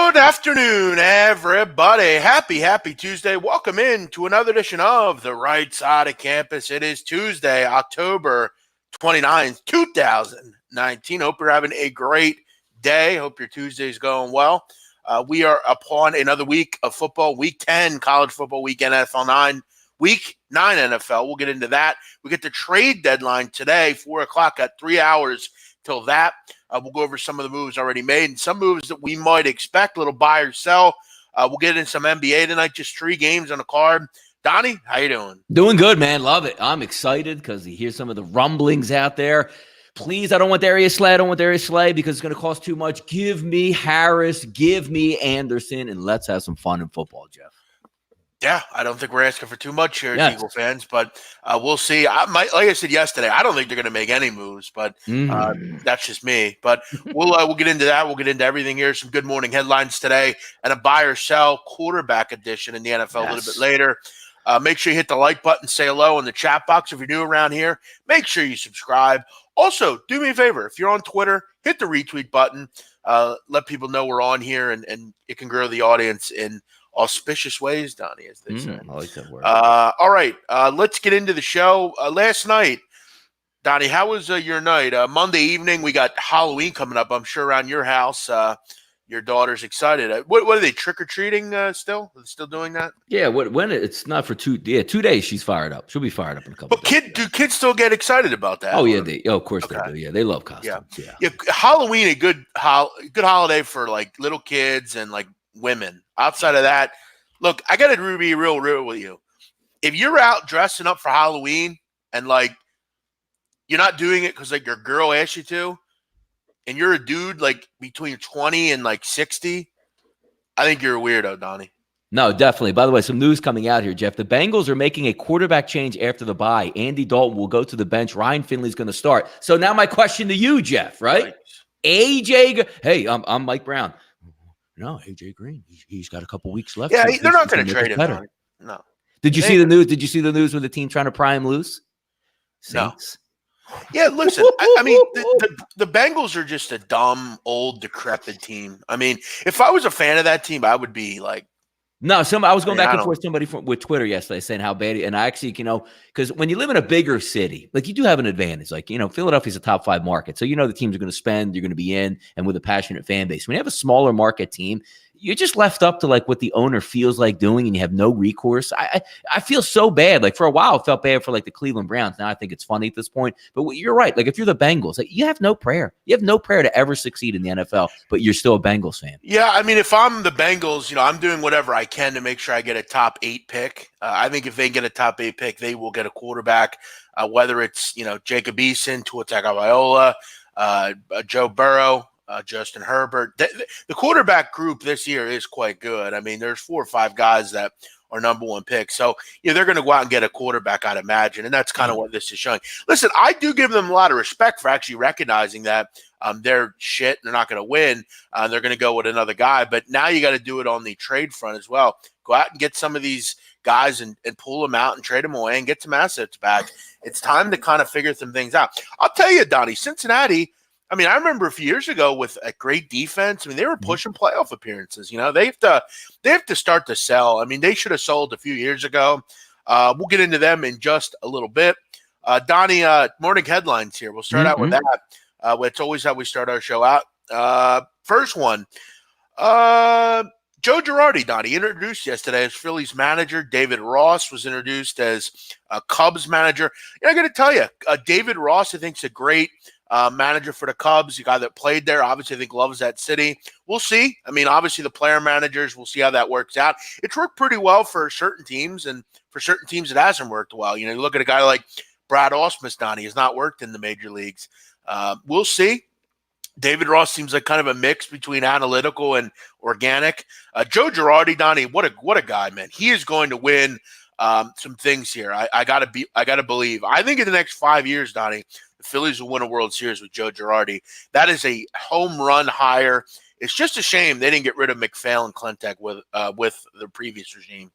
Good afternoon, everybody. Happy Tuesday. Welcome in to another edition of the Right Side of Campus. It is Tuesday, October 29th, 2019. Hope you're having a great day. Hope your Tuesday's going well. We are upon another week of football, week 10, college football, week NFL 9, week 9 NFL. We'll get into that. We get the trade deadline today, 4 o'clock, at 3 hours till that. We'll go over some of the moves already made and some moves that we might expect, a little buy or sell. We'll get in some NBA tonight, just 3 games on the card. Donnie, how you doing? Doing good, man. Love it. I'm excited because you hear some of the rumblings out there. Please, I don't want Darius Slay. I don't want Darius Slay because it's going to cost too much. Give me Harris. Give me Anderson, and let's have some fun in football, Jeff. Yeah, I don't think we're asking for too much here as Eagle fans, but we'll see. Like I said yesterday, I don't think they're going to make any moves, but that's just me. But we'll get into that. We'll get into everything here. Some good morning headlines today and a buy or sell quarterback edition in the NFL a little bit later. Make sure you hit the like button, say hello in the chat box. If you're new around here, make sure you subscribe. Also, do me a favor. If you're on Twitter, hit the retweet button. Let people know we're on here, and it can grow the audience in auspicious ways, Donnie, as they say. I like that word. All right, let's get into the show. Last night, Donnie, how was your night? Monday evening, we got Halloween coming up. I'm sure around your house, your daughter's excited. What are they, trick-or-treating still? Are they still doing that? Yeah, when it's not for 2 days, she's fired up. She'll be fired up in a couple days. But do kids still get excited about that? Oh, yeah, of course they do. Yeah, they love costumes. Yeah. Halloween, a good holiday for, like, little kids and, like, women. Outside of that, look, I got to be real with you. If you're out dressing up for Halloween and, like, you're not doing it because, like, your girl asked you to, and you're a dude, like, between 20 and, like, 60, I think you're a weirdo, Donnie. No, definitely. By the way, some news coming out here, Jeff. The Bengals are making a quarterback change after the bye. Andy Dalton will go to the bench. Ryan Finley's going to start. So now my question to you, Jeff, right? Hey, I'm Mike Brown. No, AJ Green. He's got a couple weeks left. Yeah, they're not going to trade him. No. Did you see the news? Did you see the news with the team trying to pry him loose? Saints. No. Yeah, listen. I mean, the Bengals are just a dumb, old, decrepit team. I mean, if I was a fan of that team, I would be like. No, I was going back and forth with Twitter yesterday saying how bad, and I actually, because when you live in a bigger city, like you do have an advantage. Like, Philadelphia's a top 5 market. So, the teams are going to spend, you're going to be in, and with a passionate fan base. When you have a smaller market team, you're just left up to like what the owner feels like doing, and you have no recourse. I feel so bad. Like for a while, I felt bad for like the Cleveland Browns. Now I think it's funny at this point. But you're right. Like if you're the Bengals, like, you have no prayer. You have no prayer to ever succeed in the NFL, but you're still a Bengals fan. Yeah, I mean, if I'm the Bengals, I'm doing whatever I can to make sure I get a top 8 pick. I think if they get a top 8 pick, they will get a quarterback. Whether it's Jacob Eason, Tua Tagovailoa, Joe Burrow. Justin Herbert. The quarterback group this year is quite good. I mean, there's 4 or 5 guys that are number 1 picks. So, they're going to go out and get a quarterback, I'd imagine. And that's kind of what this is showing. Listen, I do give them a lot of respect for actually recognizing that they're shit. They're not going to win. They're going to go with another guy. But now you got to do it on the trade front as well. Go out and get some of these guys and pull them out and trade them away and get some assets back. It's time to kind of figure some things out. I'll tell you, Donnie, Cincinnati, I mean, I remember a few years ago with a great defense. I mean, they were pushing playoff appearances. They have to start to sell. I mean, they should have sold a few years ago. We'll get into them in just a little bit. Donnie, morning headlines here. We'll start out with that. It's always how we start our show out. First one, Joe Girardi, Donnie, introduced yesterday as Phillies manager. David Ross was introduced as Cubs manager. I got to tell you, David Ross, I think, is a great manager for the Cubs, a guy that played there. Obviously, I think loves that city. We'll see. I mean, obviously, the player managers, we'll see how that works out. It's worked pretty well for certain teams, and for certain teams, it hasn't worked well. You look at a guy like Brad Ausmus, Donnie, has not worked in the major leagues. We'll see. David Ross seems like kind of a mix between analytical and organic. Joe Girardi, Donnie, what a guy, man. He is going to win some things here. I gotta believe. I think in the next 5 years, Donnie, the Phillies will win a World Series with Joe Girardi. That is a home run hire. It's just a shame they didn't get rid of McPhail and Klentak with the previous regime.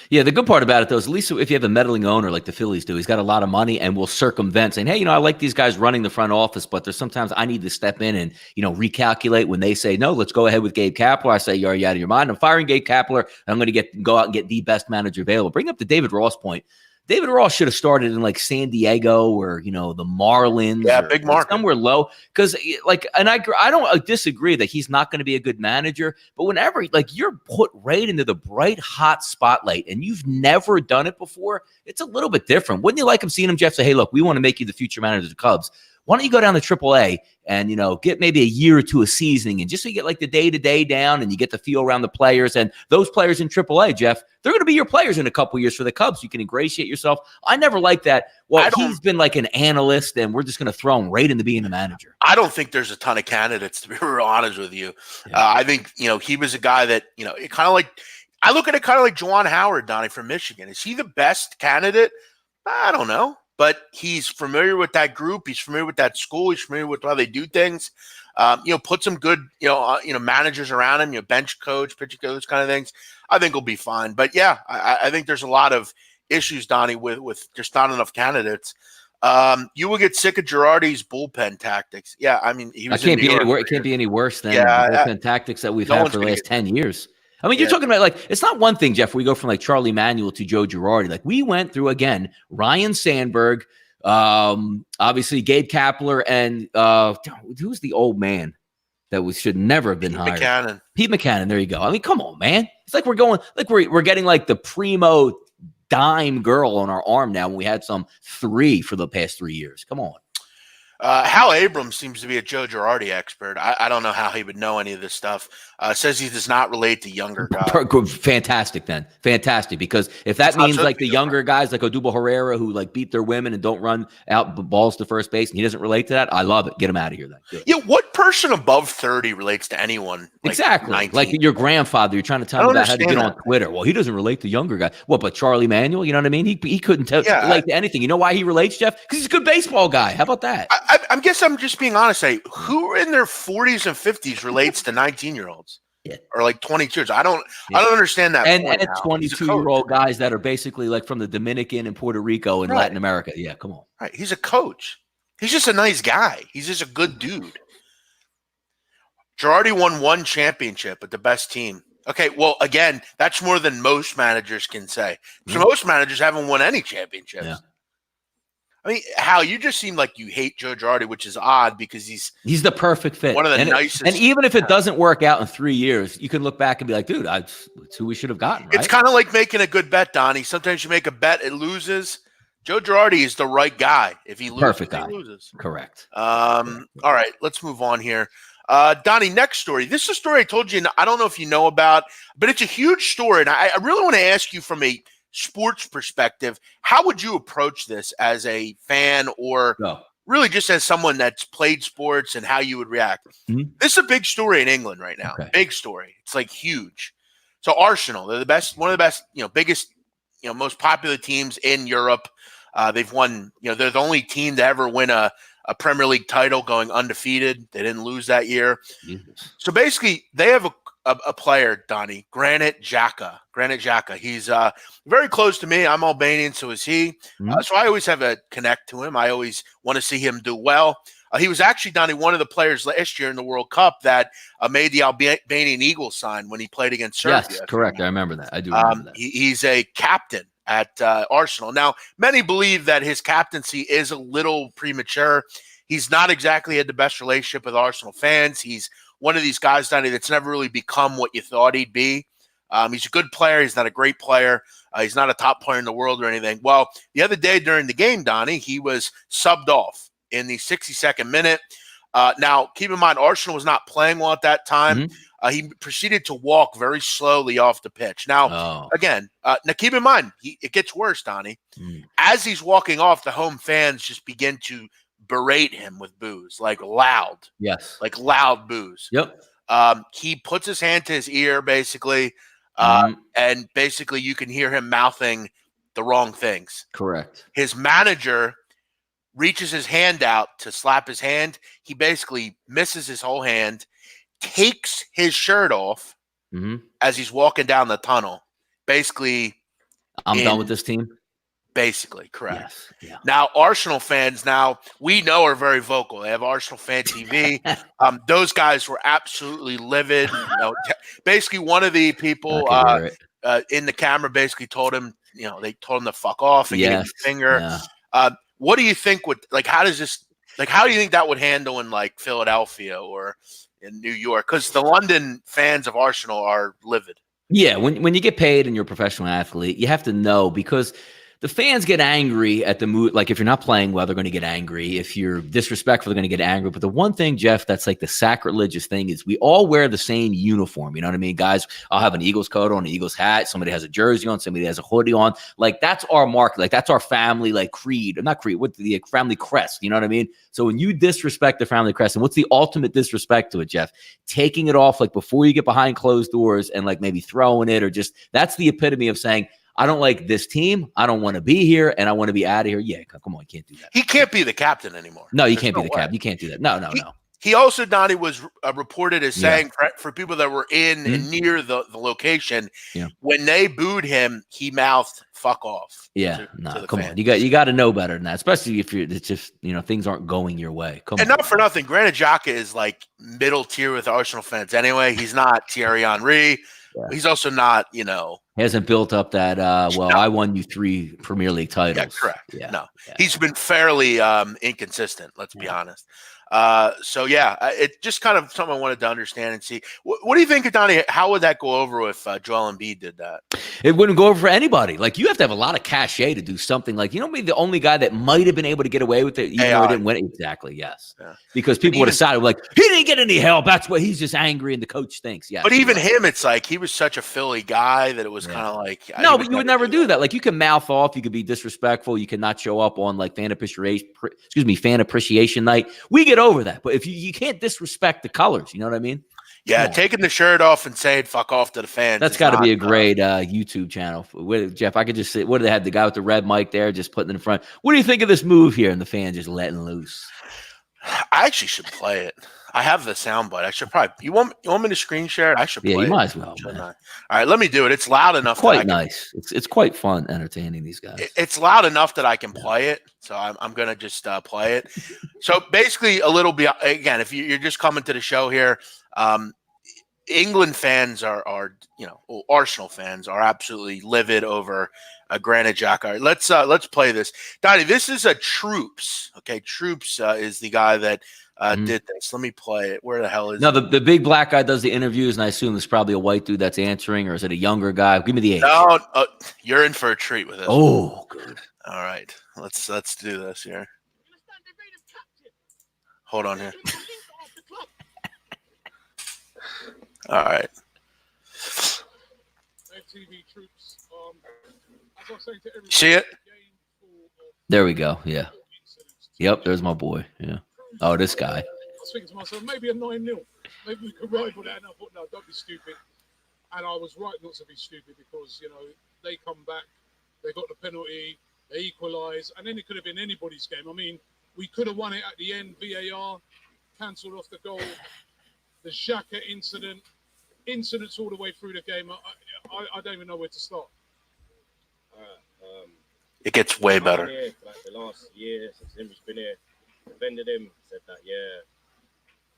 Yeah, the good part about it, though, is at least if you have a meddling owner like the Phillies do, he's got a lot of money and will circumvent saying, hey, I like these guys running the front office, but there's sometimes I need to step in and, recalculate when they say, no, let's go ahead with Gabe Kapler. I say, are you out of your mind? I'm firing Gabe Kapler. I'm going to go out and get the best manager available. Bring up the David Ross point. David Ross should have started in like San Diego or, the Marlins. Yeah, or big market. Somewhere low. Because and I don't disagree that he's not going to be a good manager. But whenever you're put right into the bright, hot spotlight and you've never done it before, it's a little bit different. Wouldn't you like seeing him, Jeff, say, hey, look, we want to make you the future manager of the Cubs. Why don't you go down to AAA and, get maybe a year or two of seasoning, and just so you get the day-to-day down and you get the feel around the players, and those players in AAA, Jeff, they're going to be your players in a couple of years for the Cubs. You can ingratiate yourself. I never liked that. Well, he's been like an analyst, and we're just going to throw him right into being a manager. I don't think there's a ton of candidates, to be real honest with you. Yeah. I think, he was a guy that, it kind of I look at it kind of like Juwan Howard, Donnie, from Michigan. Is he the best candidate? I don't know. But he's familiar with that group. He's familiar with that school. He's familiar with how they do things. Put some good, managers around him. Bench coach, pitching coach, those kind of things. I think he'll be fine. But yeah, I think there's a lot of issues, Donnie, with just not enough candidates. You will get sick of Girardi's bullpen tactics. Yeah, I mean, it can't be any worse than the bullpen tactics that we've had for the last 10 years. I mean, you're talking about it's not one thing, Jeff. We go from Charlie Manuel to Joe Girardi. We went through again Ryan Sandberg, obviously Gabe Kapler, and who's the old man that should never have been hired? Pete McCannon. There you go. I mean, come on, man. It's we're going we're getting the primo dime girl on our arm now when we had some 3 for the past 3 years. Come on. Hal Abrams seems to be a Joe Girardi expert. I don't know how he would know any of this stuff. Says he does not relate to younger guys. Fantastic, then. Fantastic, because if that means the younger guys like Odubel Herrera who beat their women and don't run out balls to first base and he doesn't relate to that, I love it. Get him out of here then. Good. Yeah, what person above 30 relates to anyone? Exactly. 19? Like your grandfather, you're trying to tell him about how to get on Twitter. Well, he doesn't relate to younger guys. Well, but Charlie Manuel, you know what I mean? He couldn't relate to anything. You know why he relates, Jeff? Because he's a good baseball guy. How about that? I guess I'm just being honest. Who in their 40s and 50s relates to 19-year-olds? Yeah. Or 22s. I don't understand that. And 22-year-old guys that are basically from the Dominican and Puerto Rico and Latin America. Yeah, come on. Right. He's a coach. He's just a nice guy. He's just a good dude. Girardi won 1 championship with the best team. Okay, well, again, that's more than most managers can say. So most managers haven't won any championships. Yeah. I mean, Hal, you just seem like you hate Joe Girardi, which is odd because he's the perfect fit. One of the nicest. And even if it doesn't work out in 3 years, you can look back and be like, dude, it's who we should have gotten. Right? It's kind of like making a good bet, Donnie. Sometimes you make a bet, it loses. Joe Girardi is the right guy. If he loses, perfect guy. He loses. Correct. All right, let's move on here. Donnie, next story. This is a story I told you, and I don't know if you know about, but it's a huge story, and I really want to ask you from a sports perspective, how would you approach this as a fan or really just as someone that's played sports and how you would react? Mm-hmm. This is a big story in England right now. Okay. Big story. It's huge. So Arsenal, they're the best, one of the best, biggest, most popular teams in Europe. They've won, they're the only team to ever win a Premier League title going undefeated. They didn't lose that year. Jesus. So basically they have a player, Donnie, Granit Xhaka. He's very close to me. I'm Albanian, so is he. Mm-hmm. So I always have a connect to him. I always want to see him do well. He was actually, Donnie, one of the players last year in the World Cup that made the Albanian Eagle sign when he played against Serbia. Yes, correct. I remember that. I do remember that. He's a captain at Arsenal. Now, many believe that his captaincy is a little premature. He's not exactly had the best relationship with Arsenal fans. He's one of these guys, Donnie, that's never really become what you thought he'd be. He's a good player. He's not a great player. He's not a top player in the world or anything. Well, the other day during the game, Donnie, he was subbed off in the 62nd minute. Now, keep in mind, Arsenal was not playing well at that time. Mm-hmm. He proceeded to walk very slowly off the pitch. Now, again, now keep in mind, it gets worse, Donnie. Mm. As he's walking off, the home fans just begin to berate him with boos, loud. Yes. Loud boos. Yep. He puts his hand to his ear, basically, and basically you can hear him mouthing the wrong things. Correct. His manager reaches his hand out to slap his hand. He basically misses his whole hand, takes his shirt off as he's walking down the tunnel, basically I'm done with this team. Basically, correct. Yes. Yeah. Now, Arsenal fans, we know are very vocal. They have Arsenal Fan TV. Those guys were absolutely livid. Basically, one of the people in the camera basically told him, they told him to fuck off and gave him a finger. Yeah. What do you think how do you think that would handle in like Philadelphia or in New York? Because the London fans of Arsenal are livid. Yeah, when you get paid and you're a professional athlete, you have to know, because the fans get angry at the mood. Like if you're not playing well, they're going to get angry. If you're disrespectful, they're going to get angry. But the one thing, Jeff, that's like the sacrilegious thing is we all wear the same uniform. You know what I mean? Guys, I'll have an Eagles coat on, an Eagles hat. Somebody has a jersey on. Somebody has a hoodie on. Like that's our mark. Like that's our family, like creed. Not creed. What the family crest? You know what I mean? So when you disrespect the family crest, and what's the ultimate disrespect to it, Jeff? Taking it off like before you get behind closed doors and like maybe throwing it, or just that's the epitome of saying, I don't like this team. I don't want to be here, and I want to be out of here. Yeah, come on, you can't do that. He can't be the captain anymore. No, you can't be the captain. You can't do that. No. He also, Donnie, was reported as saying for people that were in and near the location, when they booed him, he mouthed "fuck off." Yeah, come on, you got to know better than that, especially if it's just things aren't going your way. Come on. Not for nothing, Granit Xhaka is like middle tier with Arsenal fans anyway. He's not Thierry Henry. Yeah. He's also not, He hasn't built up that, I won you 3 Premier League titles. Yeah, correct. Yeah. No. Yeah. He's been fairly inconsistent, let's be honest. It's just kind of something I wanted to understand and see. What do you think, Donnie? How would that go over if Joel Embiid did that? It wouldn't go over for anybody. Like, you have to have a lot of cachet to do something. Like, maybe the only guy that might have been able to get away with it, even though he didn't win it. Exactly, yes. Yeah. Because people would have decided, like, he didn't get any help. That's what he's just angry and the coach thinks. Yeah. But even him, it's like he was such a Philly guy that it was kind of like. No, but you would never do that. Like, you can mouth off. You could be disrespectful. You cannot show up on, like, fan appreciation night. We get over that. But if you can't disrespect the colors, you know what I mean? Yeah, taking the shirt off and saying "fuck off" to the fans. That's got to be a great YouTube channel. Jeff, I could just say, what do they have? The guy with the red mic there, just putting it in front. What do you think of this move here? And the fan just letting loose. I actually should play it. I have the soundbite. I should probably. You want me to screen share it? I should play it. Yeah, you might as well. All right, let me do it. It's loud enough. It's quite nice. It's quite fun, entertaining these guys. It's loud enough that I can play it. So I'm gonna just play it. So basically, a little bit again. If you're just coming to the show here, England fans are Arsenal fans are absolutely livid over Granit Xhaka. Let's play this, Donnie. This is a Troops. Okay, Troops is the guy that did this. Let me play it. Where the hell is? No, the big black guy does the interviews, and I assume it's probably a white dude that's answering, or is it a younger guy? Give me the age. No, you're in for a treat with this. Oh, good. All right, let's do this here. Hold on here. All right. See it? There we go. Yeah. Yep, there's my boy. Yeah. Oh, this guy. I was thinking to myself, maybe a 9-0. Maybe we could rival that. And I thought, no, don't be stupid. And I was right not to be stupid because, they come back, they got the penalty, they equalise, and then it could have been anybody's game. I mean, we could have won it at the end, VAR, cancelled off the goal, the Xhaka incidents all the way through the game. I don't even know where to start. It gets way better. Here, like the last year since Henry's been here, defended him, said that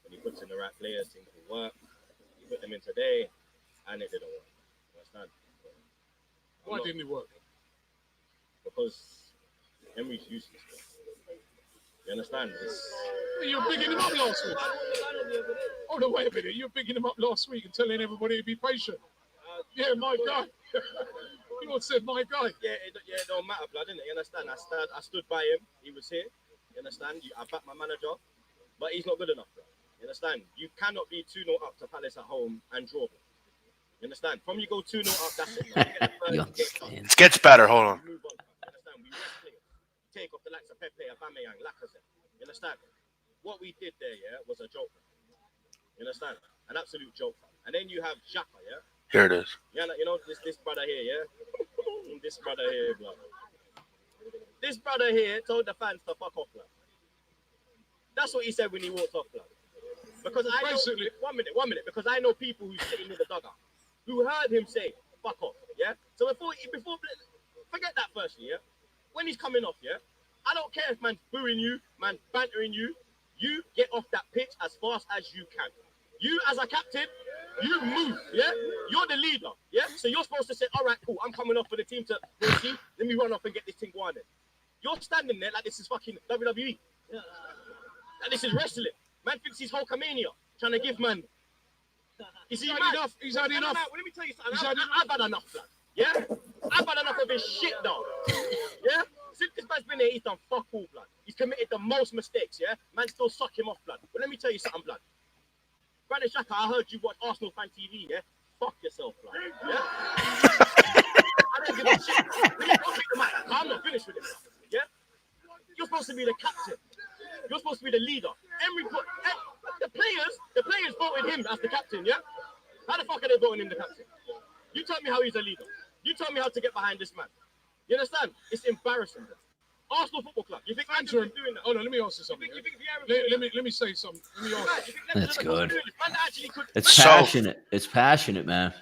when he puts in the right players, things will work. He put them in today, and it didn't work. Understand? Why didn't it work? Because Henry's useless. You understand? You were picking him up last week. Oh no, wait a minute. You were picking him up last week and telling everybody to be patient. Yeah, my guy. You all said my guy. Yeah, it don't matter, blood, innit? You understand? I stood by him. He was here. You understand? I backed my manager, but he's not good enough, bro. You understand? You cannot be 2-0 up to Palace at home and draw. You understand? From you go 2-0 up, that's it. It gets better. Hold on. Move on. You understand? We rest players. Take off the likes of Pepe, Aubameyang, Lacazette. You understand? What we did there, was a joke. You understand? An absolute joke. And then you have Xhaka, Here it is. Yeah, this brother here, this brother here, blood. This brother here told the fans to fuck off, blood. That's what he said when he walked off, blood. Because I know, one minute, because I know people who's sitting in the dugout who heard him say, fuck off, yeah? So before when he's coming off, yeah, I don't care if man's booing you, man's bantering you. You get off that pitch as fast as you can. You, as a captain, you move, yeah? You're the leader, yeah? So you're supposed to say, all right, cool, I'm coming off for the team to, see, let me run off and get this thing going in. You're standing there like this is fucking WWE. Yeah. Like this is wrestling. Man thinks he's Hulkamania, trying to give man. He's had enough. He's had enough. Let me tell you something. I've had enough, blood. Yeah? I've had enough of his shit, dog. Yeah? Since this man's been here, he's done fuck all, blood. He's committed the most mistakes, yeah? Man still suck him off, blood. But let me tell you something, blood. Brandon Shaka, I heard you watch Arsenal Fan TV, yeah? Fuck yourself, blood. Yeah? I don't give a shit. I'm not finished with this, yeah? You're supposed to be the captain. You're supposed to be the leader. The players voted him as the captain, yeah? How the fuck are they voting him the captain? You tell me how he's a leader. You tell me how to get behind this man. You understand? It's embarrassing. Arsenal Football Club. You think fans are doing that? Oh no, let me ask you something. Let me say something. Let me ask. That's good. It's passionate. It's passionate, man.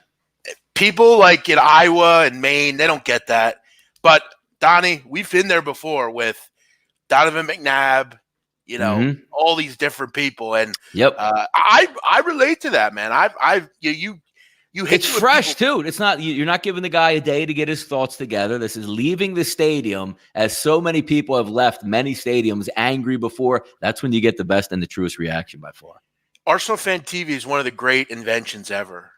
People like in Iowa and Maine, they don't get that. But Donnie, we've been there before with Donovan McNabb, you know, all these different people, and I relate to that, man. You hit. It's fresh too. It's not you're not giving the guy a day to get his thoughts together. This is leaving the stadium, as so many people have left many stadiums angry before. That's when you get the best and the truest reaction by far. Arsenal Fan TV is one of the great inventions ever.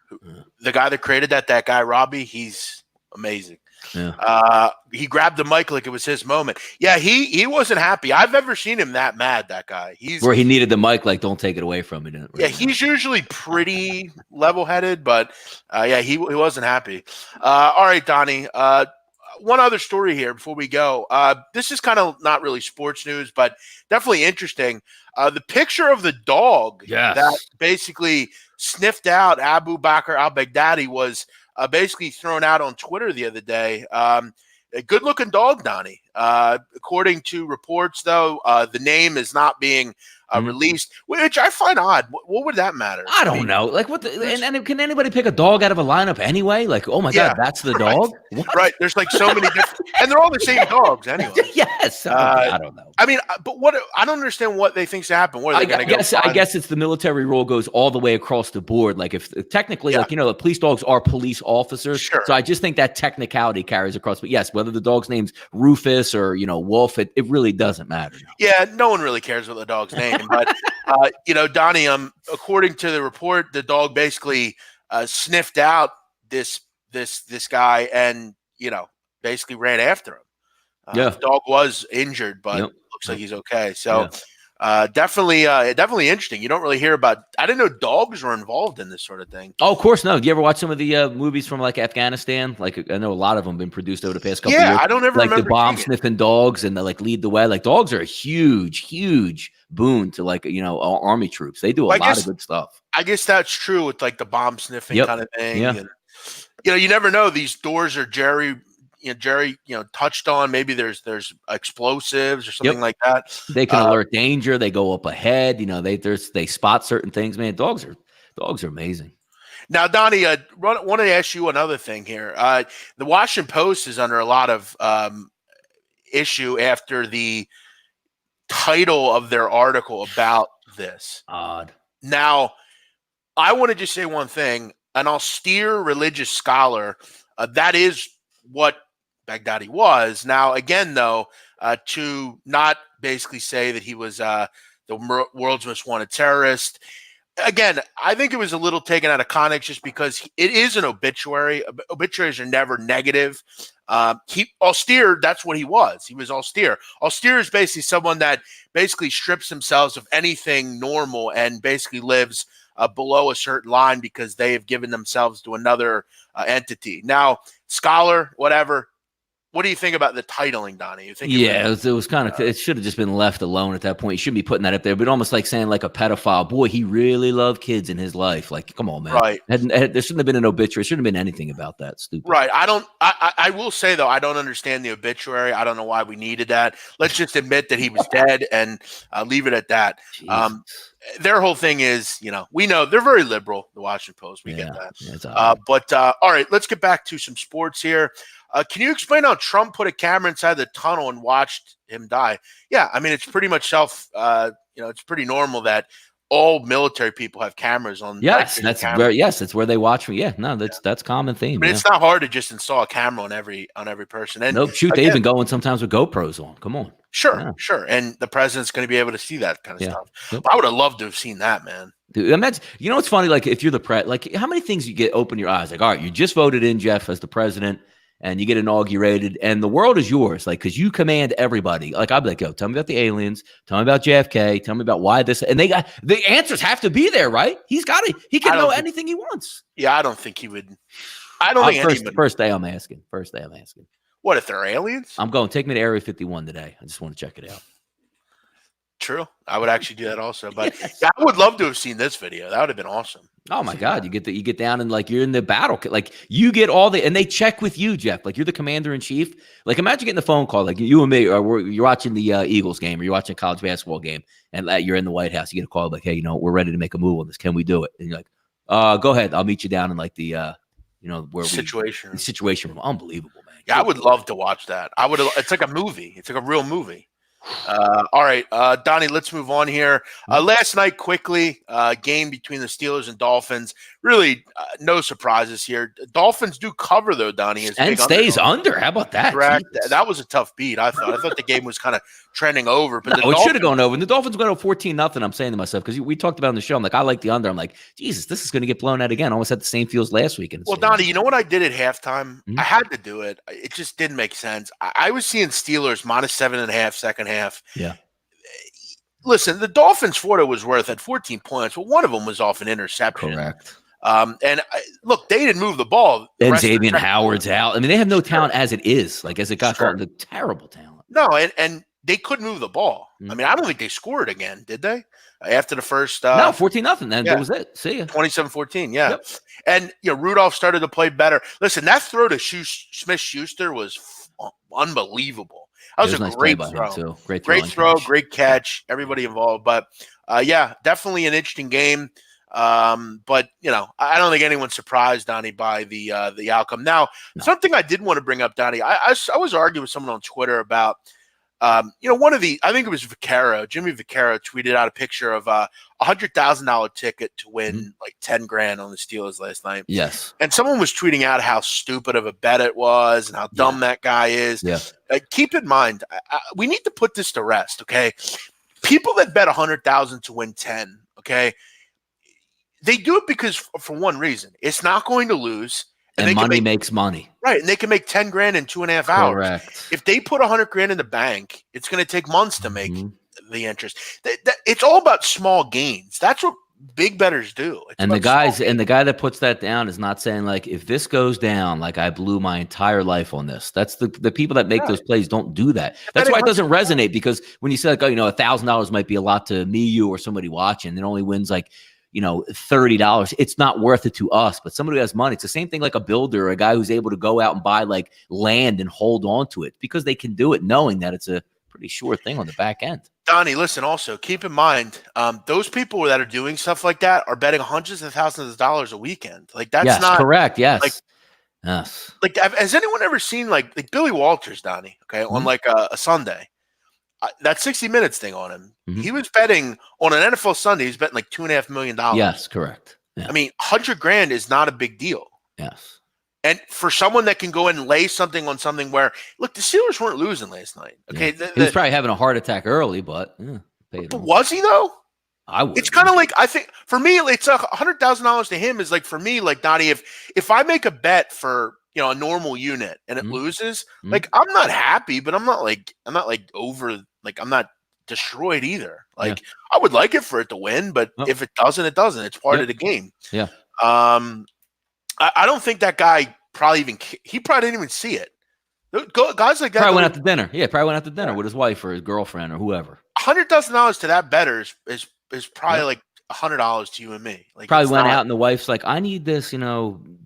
The guy that created that guy Robbie, he's amazing. Yeah. He grabbed the mic like it was his moment. Yeah, he wasn't happy. I've never seen him that mad, that guy. Where he needed the mic, like, don't take it away from me. Yeah, he's usually pretty level-headed, but he wasn't happy. All right, Donnie. One other story here before we go. This is kind of not really sports news, but definitely interesting. The picture of the dog that basically sniffed out Abu Bakr al-Baghdadi was basically thrown out on Twitter the other day. A good-looking dog, Donnie. According to reports, though, the name is not being released, which I find odd. What would that matter? I don't know. Like, what? And can anybody pick a dog out of a lineup anyway? Like, oh my God, that's the dog. What? Right. There's like so many different, and they're all the same dogs anyway. Yes. I don't know. I mean, but what? I don't understand what they think's to happen. What are they going to go? I guess it's the military rule goes all the way across the board. Like, if technically, like, you know, the police dogs are police officers. Sure. So I just think that technicality carries across. But yes, whether the dog's name's Rufus or, you know, Wolf, it really doesn't matter. Yeah, no one really cares what the dog's name. But you know, Donnie, according to the report, the dog basically sniffed out this guy and, you know, basically ran after him. The dog was injured, but looks like he's okay. So definitely interesting. You don't really hear about. I didn't know dogs were involved in this sort of thing. Oh, of course, no. Do you ever watch some of the movies from like Afghanistan? Like, I know a lot of them have been produced over the past couple of years. I don't ever like remember the bomb sniffing dogs and the like lead the way. Like, dogs are a huge boon to, like, you know, army troops. They do a lot of good stuff. I guess that's true with like the bomb sniffing kind of thing. Yeah. And, you know, you never know. These doors are Jerry, touched on. Maybe there's explosives or something like that. They can alert danger. They go up ahead. You know, they spot certain things. Man, dogs are amazing. Now, Donnie, want to ask you another thing here. The Washington Post is under a lot of issue after the title of their article about this. Odd. Now, I want to just say one thing. An austere religious scholar, that is what Baghdadi was. Now, again, though, to not basically say that he was the world's most wanted terrorist. Again, I think it was a little taken out of context just because it is an obituary. Obituaries are never negative. Austere, that's what he was. He was austere. Austere is basically someone that basically strips themselves of anything normal and basically lives below a certain line because they have given themselves to another entity. Now, scholar, whatever. What do you think about the titling, Donnie? You think? It was kind of. It should have just been left alone at that point. You shouldn't be putting that up there. But almost like saying like a pedophile. Boy, he really loved kids in his life. Like, come on, man. Right. There shouldn't have been an obituary. Shouldn't have been anything about that. Stupid. Right. I will say though, I don't understand the obituary. I don't know why we needed that. Let's just admit that he was dead and leave it at that. their whole thing is, we know they're very liberal, the Washington Post. We get that. Yeah, all right, let's get back to some sports here. Can you explain how Trump put a camera inside the tunnel and watched him die? Yeah, I mean, it's pretty much it's pretty normal that all military people have cameras on. Yes, that's where they watch me. Yeah, no, that's common theme. I mean, it's not hard to just install a camera on every person. And nope, shoot, they even go in sometimes with GoPros on. Come on. Sure. And the president's going to be able to see that kind of stuff. Yep. I would have loved to have seen that, man. Dude, imagine, what's funny? Like, if you're the like, how many things you get open your eyes? Like, all right, you just voted in Jeff as the president, and you get inaugurated, and the world is yours. Like, because you command everybody. Like, I'd be like, yo, tell me about the aliens. Tell me about JFK. Tell me about why this. And the answers have to be there, right? He can know anything he wants. Yeah, I don't think he would. I don't think anybody. First day I'm asking. What, if they're aliens? I'm going. Take me to Area 51 today. I just want to check it out. True. I would actually do that also. But I would love to have seen this video. That would have been awesome. Oh my God. You get down and like you're in the battle. Like you get and they check with you, Jeff. Like you're the commander in chief. Like imagine getting the phone call, like you and me, or you're watching the Eagles game, or you're watching a college basketball game, and you're in the White House. You get a call like, hey, we're ready to make a move on this. Can we do it? And you're like, go ahead. I'll meet you down in like the situation room. Unbelievable, man. Yeah, I would love to watch that. It's like a movie. It's like a real movie. All right, Donnie, let's move on here. Last night, quickly, game between the Steelers and Dolphins. Really, no surprises here. Dolphins do cover, though, Donnie. And stays under. How about that? Correct. That was a tough beat, I thought. I thought the game was kind of trending over. But it should have gone over. And the Dolphins went up 14-0, I'm saying to myself, because we talked about it on the show. I'm like, I like the under. I'm like, Jesus, this is going to get blown out again. Almost had the same feels last week. Well, Donnie, you know what I did at halftime? Mm-hmm. I had to do it. It just didn't make sense. I was seeing Steelers -7.5 second half. Yeah. Listen, the Dolphins' thought it was worth at 14 points, but one of them was off an interception. Correct. Look, they didn't move the ball. And Xavier Howard's out. I mean, they have no talent as it is. Like, as it got called, the terrible talent. No, and they couldn't move the ball. Mm-hmm. I mean, I don't think they scored again, did they? After the first no, 14-0. Then that was it. See ya. 27-14, yeah. Yep. And Rudolph started to play better. Listen, that throw to Smith-Schuster was unbelievable. That was a nice great throw. Great throw, great catch, everybody involved. But definitely an interesting game. But I don't think anyone's surprised, Donnie, by the outcome. Now, something I did want to bring up, Donnie, I was arguing with someone on Twitter about one of the, I think it was Jimmy Vaccaro tweeted out a picture of a $100,000 ticket to win like 10 grand on the Steelers last night. Yes. And someone was tweeting out how stupid of a bet it was and how dumb that guy is. Yeah. Keep in mind, we need to put this to rest. Okay. People that bet 100,000 to win 10. Okay. They do it because for one reason, it's not going to lose. And money makes money. Right. And they can make 10 grand in 2.5 hours. Correct. If they put 100 grand in the bank, it's going to take months to make the interest. It's all about small gains. That's what big bettors do. And the guy that puts that down is not saying like, if this goes down, like I blew my entire life on this. That's the people that make those plays don't do that. That's why it doesn't resonate, because when you say like, $1,000 might be a lot to me, you, or somebody watching, it only wins like, $30. It's not worth it to us, but somebody who has money, it's the same thing like a builder or a guy who's able to go out and buy like land and hold on to it, because they can do it knowing that it's a pretty sure thing on the back end. Donnie, listen, also keep in mind, those people that are doing stuff like that are betting hundreds of thousands of dollars a weekend. Like that's not correct. Yes. Yes. Like, has anyone ever seen like Billy Walters, Donnie? Okay. On like a Sunday, that 60 Minutes thing on him. Mm-hmm. He was betting on an NFL Sunday. He's betting like $2.5 million. Yes, correct. Yeah. I mean, 100 grand is not a big deal. Yes. And for someone that can go in and lay something on something where, look, the Steelers weren't losing last night. Okay. Yeah. He was probably having a heart attack early, but was he though? I would. It's kind of like, I think for me, it's $100,000 to him is like, for me, like Donnie, if I make a bet for, a normal unit and it loses, like I'm not happy, but I'm not destroyed either. Like I would like it for it to win, but if it doesn't, it doesn't. It's part of the game. Yeah. I don't think that guy he probably didn't even see it. Guys like that probably went out to dinner. Yeah, probably went out to dinner with his wife or his girlfriend or whoever. $100,000 to that bettor is probably like $100 to you and me. Like probably went out and the wife's like, I need this,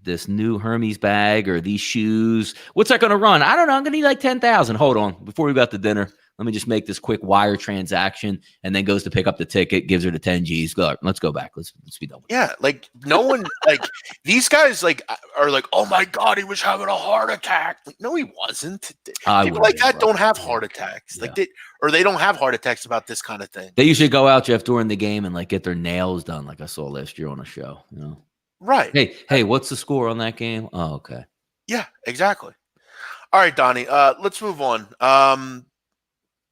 this new Hermes bag or these shoes. What's that going to run? I don't know. I'm going to need like 10,000. Hold on. Before we got to dinner, Let me just make this quick wire transaction, and then goes to pick up the ticket, gives her the 10 G's. Go, let's go back. Let's be done with it. Yeah, like no one, like these guys, like are like, oh my god, he was having a heart attack. Like, no, he wasn't. People like that don't have heart attacks. Like they don't have heart attacks about this kind of thing. They usually go out, Jeff, during the game and like get their nails done, like I saw last year on a show. You know, right? Hey, what's the score on that game? Oh, okay. Yeah, exactly. All right, Donnie. Let's move on.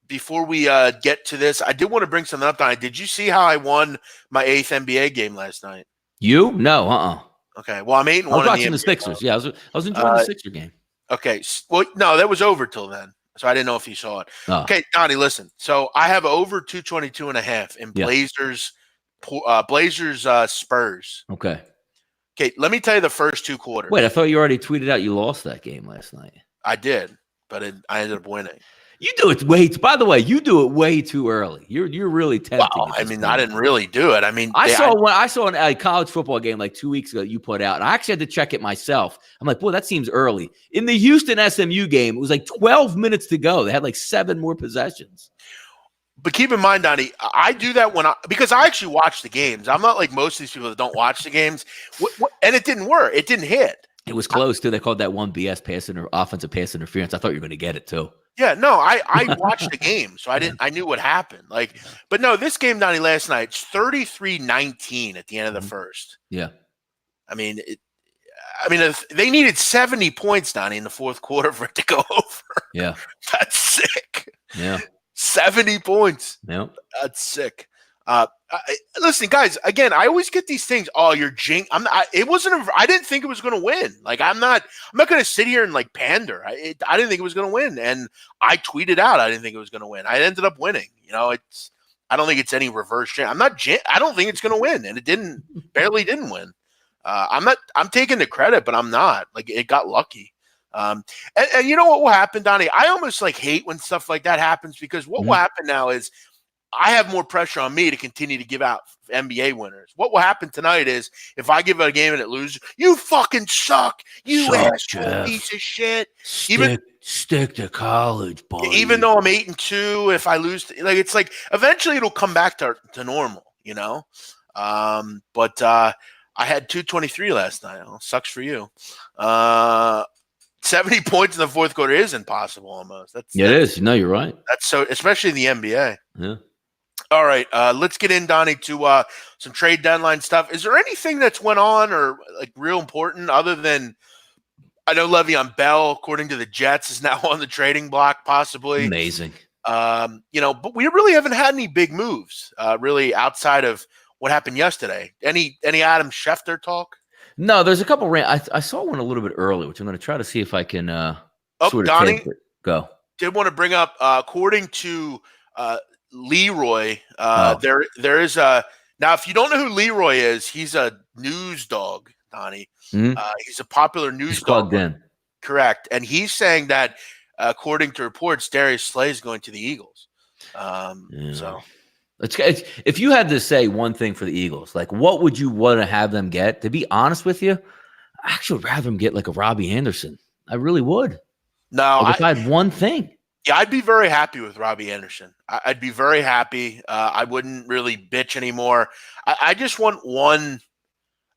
Before we get to this, I did want to bring something up, Donnie. Did you see how I won my 8th NBA game last night? You? No, Okay. Well, I'm 8-1. I was watching the Sixers. Yeah, I was enjoying the Sixer game. Okay. Well, no, that was over till then, so I didn't know if you saw it. Oh. Okay, Donnie, listen. So I have over 222.5 in Blazers Spurs. Okay. Okay, let me tell you the first 2 quarters. Wait, I thought you already tweeted out you lost that game last night. I did, but I ended up winning. You do it by the way, you do it way too early. You're really tempting. Well, I mean, I didn't really do it. I mean, I saw a college football game like 2 weeks ago that you put out, and I actually had to check it myself. I'm like, boy, that seems early. In the Houston SMU game, it was like 12 minutes to go. They had like 7 more possessions. But keep in mind, Donnie, I do that because I actually watch the games. I'm not like most of these people that don't watch the games. And it didn't work. It didn't hit. It was close too. They called that one BS offensive pass interference. I thought you were going to get it too. Yeah, no, I watched the game, so I knew what happened. Like, but no, this game, Donnie, last night, it's 33-19 at the end of the first. Yeah, I mean, if they needed 70 points, Donnie, in the fourth quarter for it to go over. Yeah, that's sick. Yeah, 70 points. Yeah, that's sick. Listen, guys. Again, I always get these things. Oh, you're jinx. I didn't think it was going to win. Like, I'm not going to sit here and like pander. I didn't think it was going to win, and I tweeted out I didn't think it was going to win. I ended up winning. You know, I don't think it's any reverse jinx. I don't think it's going to win, and it barely didn't win. I'm taking the credit, but I'm not. Like, it got lucky. And you know what will happen, Donnie? I almost like hate when stuff like that happens, because what will happen now is I have more pressure on me to continue to give out NBA winners. What will happen tonight is if I give a game and it loses, you fucking suck. You asshole piece of shit. Stick to college, boy. Even though I'm 8-2, if I lose, it's like eventually it'll come back to normal, you know. But I had 223 last night. Well, sucks for you. 70 points in the fourth quarter is impossible almost. It is. No, you're right. That's so, especially in the NBA. Yeah. All right, let's get in, Donnie, to some trade deadline stuff. Is there anything that's went on or like real important other than I know Le'Veon Bell, according to the Jets, is now on the trading block, possibly. Amazing. But we really haven't had any big moves, really, outside of what happened yesterday. Any Adam Schefter talk? No, there's a couple. I saw one a little bit early, which I'm going to try to see if I can. Donnie, go. Did want to bring up, according to Leroy, there is a now. If you don't know who Leroy is, he's a news dog, Donnie. Mm-hmm. He's a popular news dog. Plugged in. Correct, and he's saying that according to reports, Darius Slay is going to the Eagles. So. If you had to say one thing for the Eagles, like what would you want to have them get? To be honest with you, I actually would rather them get like a Robbie Anderson. I really would. No, like if I had one thing. Yeah, I'd be very happy with Robbie Anderson. I'd be very happy. I wouldn't really bitch anymore. I just want one.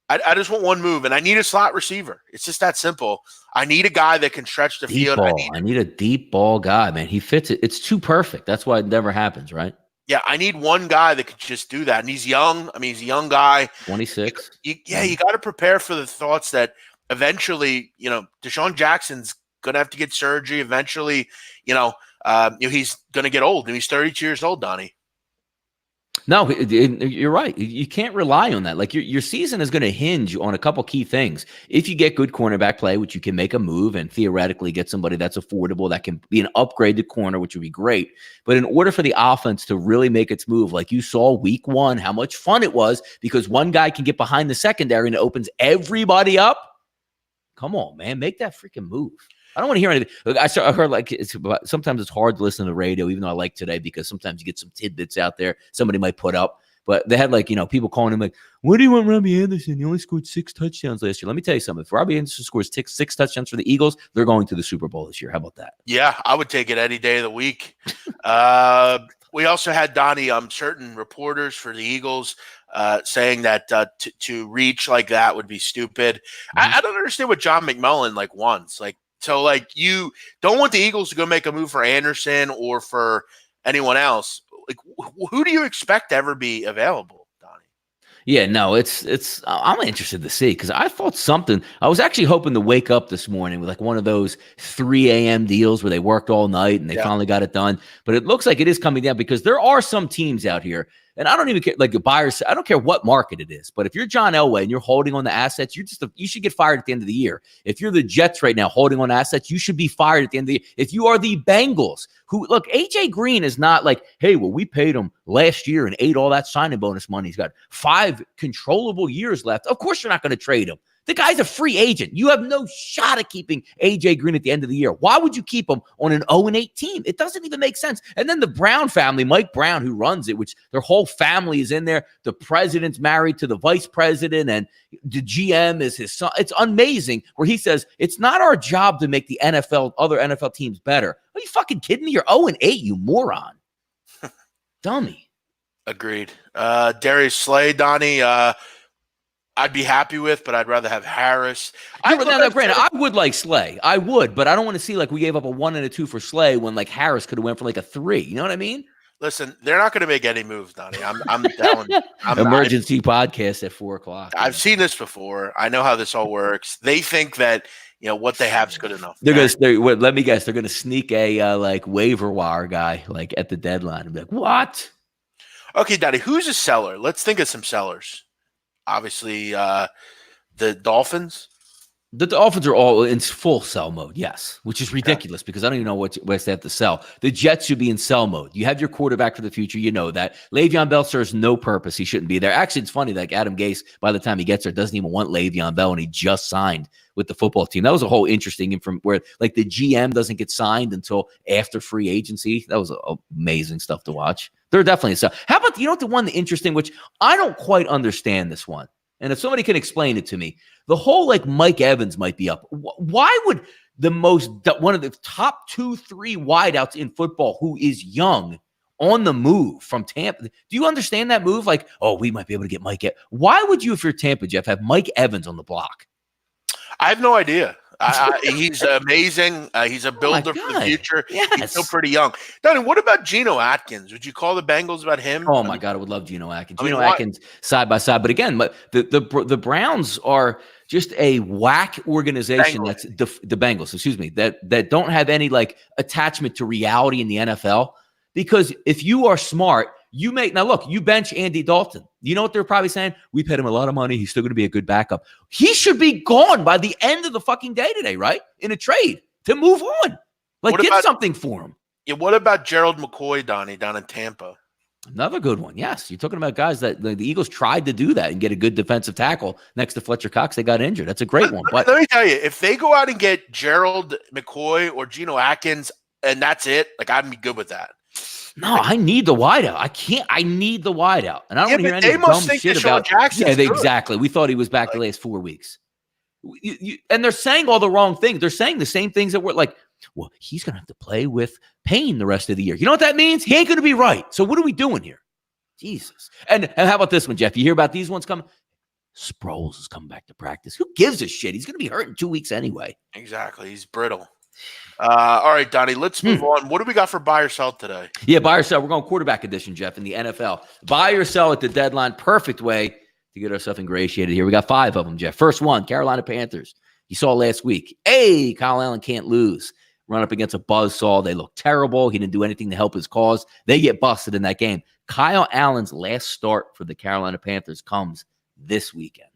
I just want one move, and I need a slot receiver. It's just that simple. I need a guy that can stretch the field. I need a deep ball guy, man. He fits it. It's too perfect. That's why it never happens, right? Yeah, I need one guy that could just do that. And he's young. I mean, he's a young guy. 26. You got to prepare for the thoughts that eventually, Deshaun Jackson's going to have to get surgery. Eventually, he's going to get old. And he's 32 years old, Donnie. No, you're right. You can't rely on that. Like your season is going to hinge on a couple key things. If you get good cornerback play, which you can make a move and theoretically get somebody that's affordable, that can be an upgrade to corner, which would be great. But in order for the offense to really make its move, like you saw week 1, how much fun it was because one guy can get behind the secondary and it opens everybody up. Come on, man, make that freaking move. I don't want to hear anything. Look, I heard like sometimes it's hard to listen to the radio, even though I like today because sometimes you get some tidbits out there somebody might put up. But they had people calling him like, what do you want Robbie Anderson? He only scored 6 touchdowns last year. Let me tell you something. If Robbie Anderson scores 6 touchdowns for the Eagles, they're going to the Super Bowl this year. How about that? Yeah, I would take it any day of the week. We also had, Donnie, certain reporters for the Eagles saying that to reach like that would be stupid. I don't understand what John McMullen wants. So you don't want the Eagles to go make a move for Anderson or for anyone else. Who do you expect to ever be available, Donnie? Yeah, no, I'm interested to see because I thought something. I was actually hoping to wake up this morning with one of those 3 a.m. deals where they worked all night and they finally got it done. But it looks like it is coming down because there are some teams out here, and I don't even care, the buyers. I don't care what market it is. But if you're John Elway and you're holding on the assets, you should get fired at the end of the year. If you're the Jets right now holding on assets, you should be fired at the end of the year. If you are the Bengals, AJ Green is not hey, well, we paid him last year and ate all that signing bonus money. He's got 5 controllable years left. Of course, you're not going to trade him. The guy's a free agent. You have no shot at keeping AJ Green at the end of the year. Why would you keep him on an 0-8 team? It doesn't even make sense. And then the Brown family, Mike Brown, who runs it, which their whole family is in there. The president's married to the vice president, and the GM is his son. It's amazing where he says, it's not our job to make the other NFL teams better. Are you fucking kidding me? You're 0-8, you moron. Dummy. Agreed. Darius Slay, Donnie, I'd be happy with, but I'd rather have Harris. Granted, I would like Slay. I would, but I don't want to see we gave up a 1 and a 2 for Slay when Harris could have went for a 3. You know what I mean? Listen, they're not going to make any moves, Donnie. I'm telling you. Emergency podcast at 4:00. I've seen this before. I know how this all works. They think that what they have is good enough. Let me guess. They're going to sneak a waiver wire guy at the deadline and be like, what? Okay, Donnie, who's a seller? Let's think of some sellers. Obviously, the Dolphins. The Dolphins are all in full sell mode, yes, which is ridiculous because I don't even know what they have to sell. The Jets should be in sell mode. You have your quarterback for the future. You know that. Le'Veon Bell serves no purpose. He shouldn't be there. Actually, it's funny, Adam Gase, by the time he gets there, doesn't even want Le'Veon Bell, and he just signed with the football team. That was a whole interesting from where the GM doesn't get signed until after free agency. That was amazing stuff to watch. They're definitely so. How about the interesting, which I don't quite understand this one. And if somebody can explain it to me, the whole Mike Evans might be up. Why would one of the top 2-3 wideouts in football who is young on the move from Tampa? Do you understand that move? We might be able to get Mike. Why would you, if you're Tampa, Jeff, have Mike Evans on the block? I have no idea. He's amazing. He's a builder for the future. Yes. He's still pretty young. Donnie, what about Geno Atkins? Would you call the Bengals about him? Oh, my God. I would love Geno Atkins. Atkins side by side. But again, the Browns are just a whack organization. That's the Bengals, excuse me, that don't have any attachment to reality in the NFL. Because if you are smart, you bench Andy Dalton. You know what they're probably saying? We paid him a lot of money. He's still going to be a good backup. He should be gone by the end of the fucking day today, right? In a trade to move on. Get something for him. Yeah, what about Gerald McCoy, Donnie, down in Tampa? Another good one. Yes. You're talking about guys that the Eagles tried to do that and get a good defensive tackle next to Fletcher Cox. They got injured. That's a great one. Let me tell you, if they go out and get Gerald McCoy or Geno Atkins and that's it, I'd be good with that. No, I need the wideout. I need the wideout. And I don't want to hear any dumb shit about Jackson. Yeah, exactly. We thought he was back the last 4 weeks. And they're saying all the wrong things. They're saying the same things that we're well, he's going to have to play with pain the rest of the year. You know what that means? He ain't going to be right. So what are we doing here? Jesus. And how about this one, Jeff? You hear about these ones coming? Sproles is coming back to practice. Who gives a shit? He's going to be hurt in 2 weeks anyway. Exactly. He's brittle. All right, Donnie, let's move on. What do we got for buy or sell today? Yeah, buy or sell. We're going quarterback edition, Jeff, in the NFL. Buy or sell at the deadline. Perfect way to get ourselves ingratiated here. We got 5 of them, Jeff. First one, Carolina Panthers. You saw last week. Hey, Kyle Allen can't lose. Run up against a buzzsaw. They look terrible. He didn't do anything to help his cause. They get busted in that game. Kyle Allen's last start for the Carolina Panthers comes this weekend.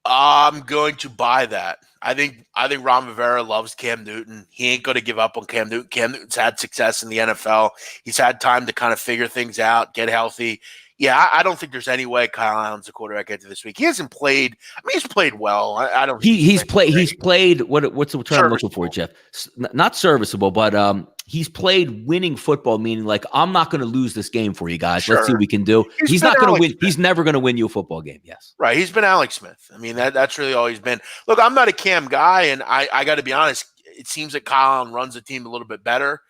I'm going to buy that. I think Ron Rivera loves Cam Newton. He ain't going to give up on Cam Newton. Cam Newton's had success in the NFL. He's had time to kind of figure things out, get healthy. Yeah, I don't think there's any way Kyle Allen's a quarterback after this week. He hasn't played. I mean, he's played well. I don't. Think He's played. What's the term I'm looking for, Jeff? Not serviceable, but he's played winning football. Meaning, like, I'm not going to lose this game for you guys. Sure. Let's see what we can do. He's not going to win. Smith. He's never going to win you a football game. Yes, right. He's been Alex Smith. I mean, that's really all he's been. Look, I'm not a Cam guy, and I got to be honest. It seems that Kyle Allen runs the team a little bit better.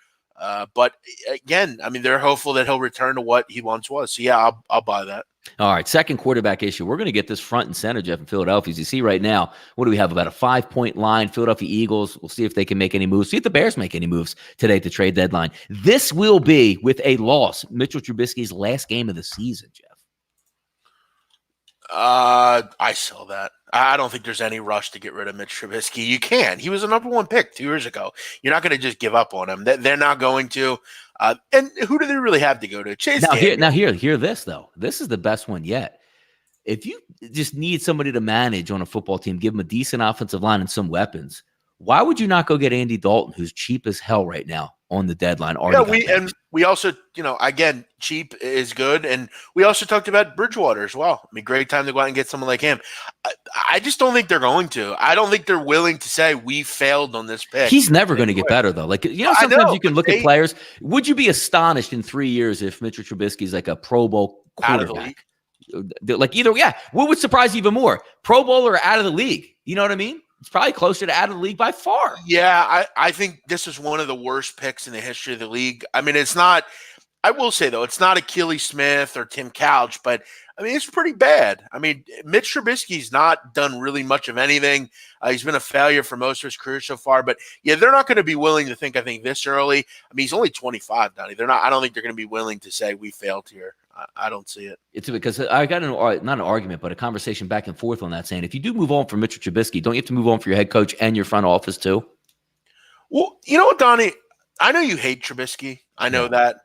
But again, I mean, they're hopeful that he'll return to what he once was. So yeah, I'll buy that. All right, second quarterback issue. We're going to get this front and center, Jeff, in Philadelphia. As you see right now, what do we have? About a 5-point line. Philadelphia Eagles. We'll see if they can make any moves. See if the Bears make any moves today at the trade deadline. This will be, with a loss, Mitchell Trubisky's last game of the season, Jeff. I saw that. I don't think there's any rush to get rid of Mitch Trubisky. You can. He was a number 1 pick 2 years ago. You're not going to just give up on him. They're not going to. And who do they really have to go to? Chase Daniel. Hear this, though. This is the best one yet. If you just need somebody to manage on a football team, give them a decent offensive line and some weapons, why would you not go get Andy Dalton, who's cheap as hell right now on the deadline? We also, again, cheap is good. And we also talked about Bridgewater as well. I mean, great time to go out and get someone like him. I just don't think they're going to. I don't think they're willing to say we failed on this pick. He's never going to get better, though. Like, sometimes you can look at players. Would you be astonished in 3 years if Mitchell Trubisky's like a Pro Bowl quarterback? Out of the league? Like what would surprise you even more? Pro Bowl or out of the league? You know what I mean? It's probably closer to out of the league by far. Yeah, I think this is one of the worst picks in the history of the league. I mean, it's not – I will say, though, it's not Achilles Smith or Tim Couch, but, I mean, it's pretty bad. I mean, Mitch Trubisky's not done really much of anything. He's been a failure for most of his career so far. But, yeah, they're not going to be willing to think, I think, this early. I mean, he's only 25, Donnie. I don't think they're going to be willing to say we failed here. I don't see it. It's because I got not an argument, but a conversation back and forth on that, saying if you do move on from Mitchell Trubisky, don't you have to move on for your head coach and your front office too? Well, you know what, Donnie? I know you hate Trubisky. I know that.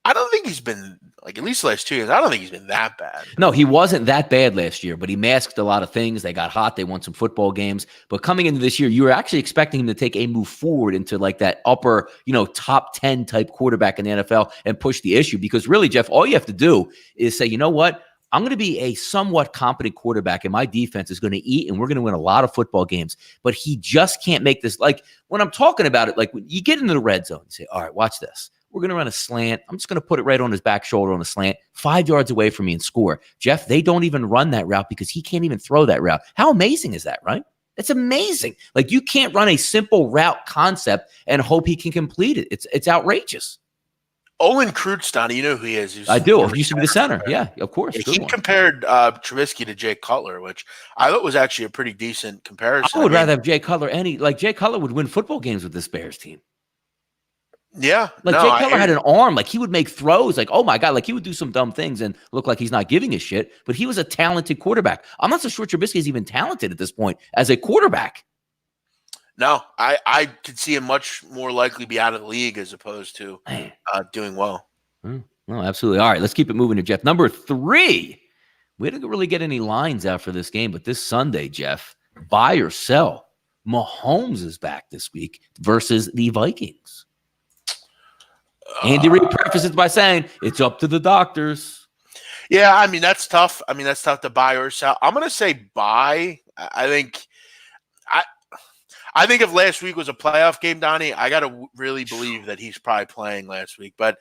I don't think he's been, like, at least the last 2 years, I don't think he's been that bad. No, he wasn't that bad last year, but he masked a lot of things. They got hot. They won some football games. But coming into this year, you were actually expecting him to take a move forward into, like, that upper, top 10 type quarterback in the NFL and push the issue. Because really, Jeff, all you have to do is say, you know what? I'm going to be a somewhat competent quarterback, and my defense is going to eat, and we're going to win a lot of football games. But he just can't make this. Like, when I'm talking about it, like, when you get into the red zone and say, all right, watch this. We're going to run a slant. I'm just going to put it right on his back shoulder on a slant, 5 yards away from me and score. Jeff, they don't even run that route because he can't even throw that route. How amazing is that, right? It's amazing. Like, you can't run a simple route concept and hope he can complete it. It's outrageous. Owen Krutz, Donnie, you know who he is. I do. He used to be the center. Yeah, of course. He compared Trubisky to Jay Cutler, which I thought was actually a pretty decent comparison. I would rather have Jay Cutler. Jay Cutler would win football games with this Bears team. Yeah. Jay Cutler had an arm. Like, he would make throws. Like, oh, my God. Like, he would do some dumb things and look like he's not giving a shit. But he was a talented quarterback. I'm not so sure Trubisky is even talented at this point as a quarterback. No, I could see him much more likely be out of the league as opposed to doing well. No, absolutely. All right, let's keep it moving to Jeff. Number 3. We didn't really get any lines out for this game, but this Sunday, Jeff, buy or sell. Mahomes is back this week versus the Vikings. Andy Reid prefaces by saying it's up to the doctors. Yeah, I mean, that's tough. That's tough to buy or sell. I'm going to say buy. I think if last week was a playoff game, Donnie, I got to really believe that he's probably playing last week. But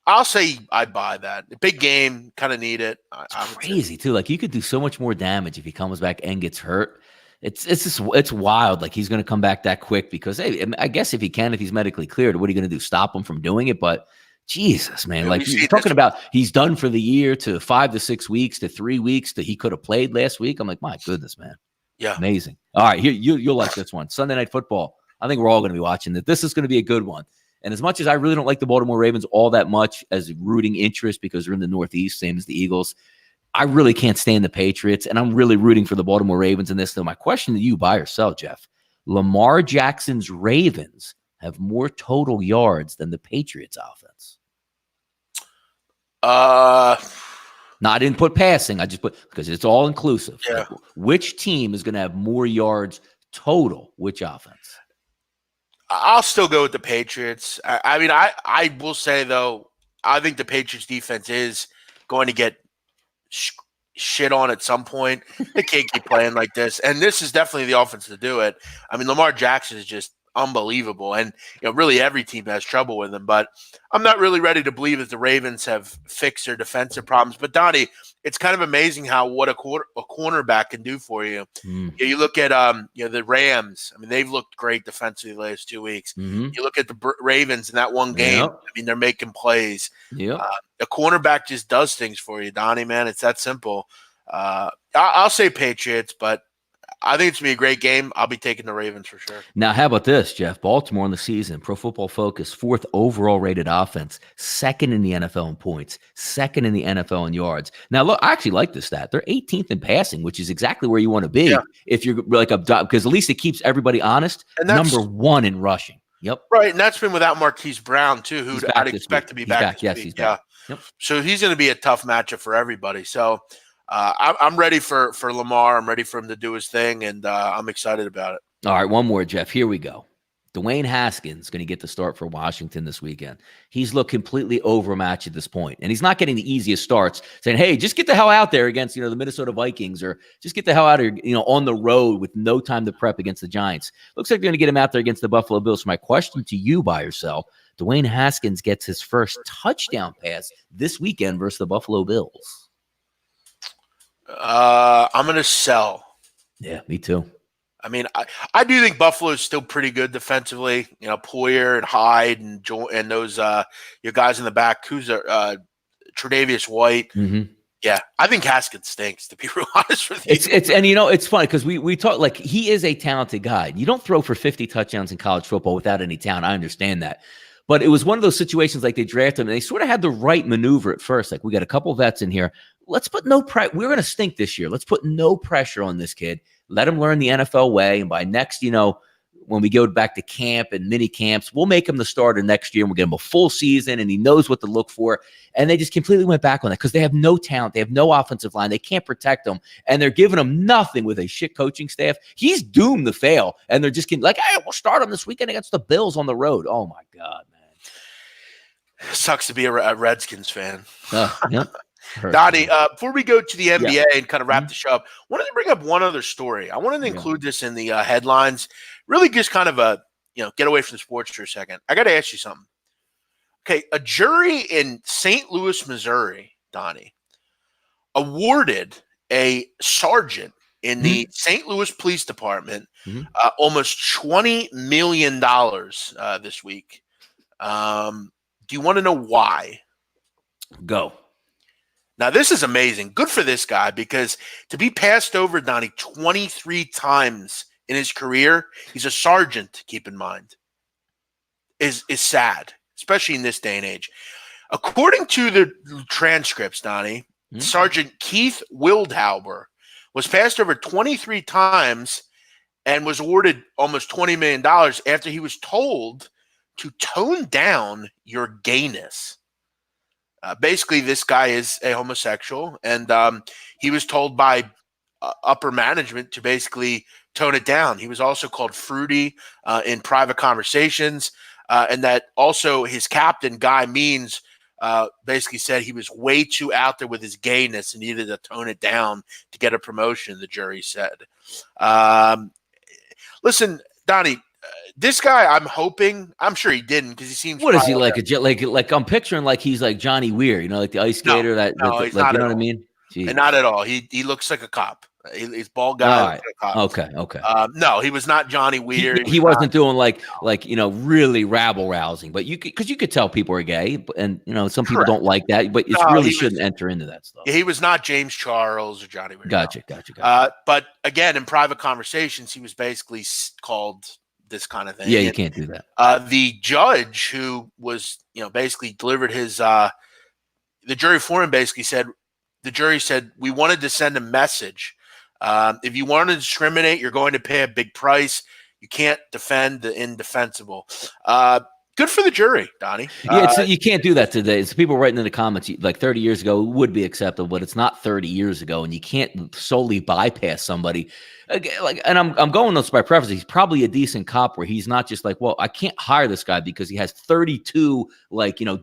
I'll say I buy that. A big game, kind of need it. It's crazy, too. Like, you could do so much more damage if he comes back and gets hurt. It's wild. Like, he's going to come back that quick because, hey, I guess if he's medically cleared, what are you going to do? Stop him from doing it? But Jesus, man, like, you're talking about he's done for the year to 5 to 6 weeks to 3 weeks that he could have played last week. I'm like, my goodness, man. Yeah. Amazing. All right. Here, you'll like this one. Sunday Night Football. I think we're all going to be watching that. This is going to be a good one. And as much as I really don't like the Baltimore Ravens all that much as rooting interest because they're in the Northeast, same as the Eagles, I really can't stand the Patriots, and I'm really rooting for the Baltimore Ravens in this. So my question to you, buy or sell, Jeff, Lamar Jackson's Ravens have more total yards than the Patriots offense. No, I didn't put passing. I just put because it's all inclusive. Yeah. Like, which team is going to have more yards total? Which offense? I'll still go with the Patriots. I will say, though, I think the Patriots defense is going to get shit on at some point. They can't keep playing like this. And this is definitely the offense to do it. I mean, Lamar Jackson is just unbelievable. And, really every team has trouble with him. But I'm not really ready to believe that the Ravens have fixed their defensive problems. But, Donnie, it's kind of amazing what a cornerback can do for you. You look at the Rams. I mean, they've looked great defensively the last 2 weeks. You look at the Ravens in that one game. I mean, they're making plays. A cornerback just does things for you, Donnie, man. It's that simple. I'll say Patriots, but I think it's going to be a great game. I'll be taking the Ravens for sure. Now, how about this, Jeff? Baltimore in the season, Pro Football Focus, 4th overall rated offense, 2nd in the NFL in points, 2nd in the NFL in yards. Now, look, I actually like this stat. They're 18th in passing, which is exactly where you want to be if you're like because at least it keeps everybody honest. And number 1 in rushing. Yep. Right, and that's been without Marquise Brown, too, who I'd expect to be back this week. He's back. Yep. So he's going to be a tough matchup for everybody. So I'm ready for Lamar. I'm ready for him to do his thing, and I'm excited about it. All right, one more, Jeff. Here we go. Dwayne Haskins going to get the start for Washington this weekend. He's looked completely overmatched at this point, and he's not getting the easiest starts, saying, hey, just get the hell out there against the Minnesota Vikings, or just get the hell out of here, on the road with no time to prep against the Giants. Looks like they're going to get him out there against the Buffalo Bills. So my question to you, by yourself, Dwayne Haskins gets his first touchdown pass this weekend versus the Buffalo Bills. I'm going to sell. Yeah, me too. I mean, I do think Buffalo is still pretty good defensively. Poyer and Hyde and those your guys in the back. Who's Tre'Davious White? Mm-hmm. Yeah, I think Haskins stinks, to be real honest with you. It's funny because we talk like he is a talented guy. You don't throw for 50 touchdowns in college football without any talent. I understand that. But it was one of those situations like they drafted him and they sort of had the right maneuver at first. Like, we got a couple vets in here. Let's put no pressure. We're going to stink this year. Let's put no pressure on this kid. Let him learn the NFL way. And by next, when we go back to camp and mini camps, we'll make him the starter next year and we'll get him a full season and he knows what to look for. And they just completely went back on that because they have no talent. They have no offensive line. They can't protect him. And they're giving him nothing with a shit coaching staff. He's doomed to fail. And they're just like, hey, we'll start him this weekend against the Bills on the road. Oh, my God, man. Sucks to be a Redskins fan. Yeah. Donnie, before we go to the NBA and kind of wrap this up, I wanted to bring up one other story. I wanted to include this in the headlines. Really just kind of get away from the sports for a second. I got to ask you something. Okay, a jury in St. Louis, Missouri, Donnie, awarded a sergeant in the St. Louis Police Department almost $20 million this week. Do you want to know why? Go. Now, this is amazing. Good for this guy because to be passed over, Donnie, 23 times in his career, he's a sergeant, keep in mind, is sad, especially in this day and age. According to the transcripts, Donnie, Sergeant Keith Wildhauber was passed over 23 times and was awarded almost $20 million after he was told to tone down your gayness. Basically, this guy is a homosexual, and he was told by upper management to basically tone it down. He was also called fruity in private conversations, and that also his captain, Guy Means, basically said he was way too out there with his gayness and needed to tone it down to get a promotion, the jury said. Listen, Donnie, this guy, I'm sure he didn't because he seems. What is he like? Like I'm picturing like he's like Johnny Weir, like the ice skater. No, he's not. You know what I mean? Jeez. And not at all. He looks like a cop. He's bald guy. Right. Like a cop. Okay. No, he was not Johnny Weir. He wasn't doing like really rabble rousing, but you could tell people are gay, and some people don't like that, but it really shouldn't enter into that stuff. He was not James Charles or Johnny Weir. Gotcha. But again, in private conversations, he was basically called this kind of thing. Yeah, you can't do that. The judge who was, basically delivered his, the jury for him basically said, the jury said, we wanted to send a message. If you want to discriminate, you're going to pay a big price. You can't defend the indefensible. Good for the jury, Donnie. Yeah, you can't do that today. It's people writing in the comments like 30 years ago would be acceptable, but it's not 30 years ago, and you can't solely bypass somebody. And I'm going this by preference. He's probably a decent cop where he's not just like, well, I can't hire this guy because he has 32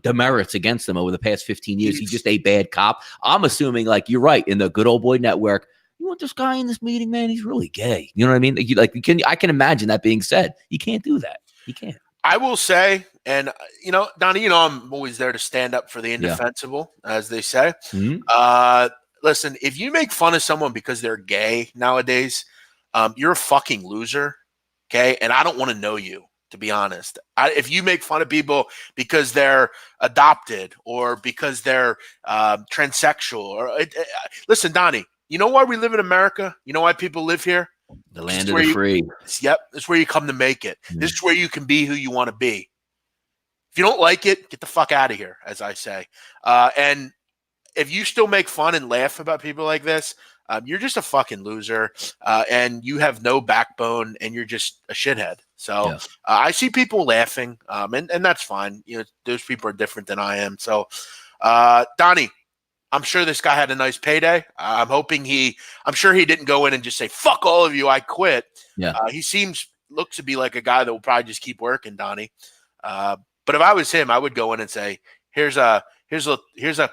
demerits against him over the past 15 years. He's just a bad cop. I'm assuming you're right in the good old boy network. You want this guy in this meeting, man? He's really gay. You know what I mean? I can imagine that being said. You can't do that. You can't. I will say, and Donnie, I'm always there to stand up for the indefensible, as they say. Mm-hmm. Listen, if you make fun of someone because they're gay nowadays, you're a fucking loser, okay? And I don't want to know you, to be honest. If you make fun of people because they're adopted or because they're transsexual, listen, Donnie, you know why we live in America? You know why people live here? The land of the free. Yep, this is where you come to make it. Mm. This is where you can be who you want to be. If you don't like it, get the fuck out of here, as I say. And if you still make fun and laugh about people like this, you're just a fucking loser, and you have no backbone, and you're just a shithead. So I see people laughing, and that's fine. Those people are different than I am. So, Donnie, I'm sure this guy had a nice payday. I'm sure he didn't go in and just say, fuck all of you, I quit. Yeah. He looks to be like a guy that will probably just keep working, Donnie. But if I was him, I would go in and say, here's a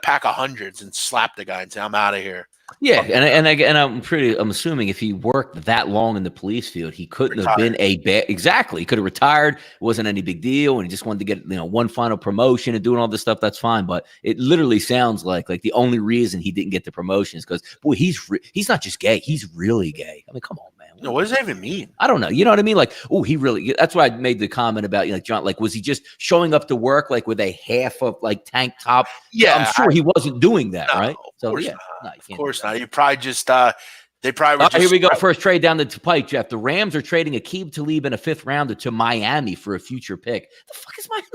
pack of hundreds and slap the guy and say, I'm out of here. Yeah, I'm assuming if he worked that long in the police field, he couldn't have been exactly. He could have retired. It wasn't any big deal, and he just wanted to get one final promotion and doing all this stuff. That's fine, but it literally sounds like the only reason he didn't get the promotion is because he's not just gay, he's really gay. I mean, come on, man. No, what does that even mean? I don't know. You know what I mean? He really. That's why I made the comment about John. Was he just showing up to work with a half of tank top? Yeah, I'm sure he wasn't doing that, no, right? So yeah, of course not. You probably just they probably were. Here we go. First trade down the pike, Jeff. The Rams are trading Aqib Talib in a 5th rounder to Miami for a future pick. The fuck is Miami?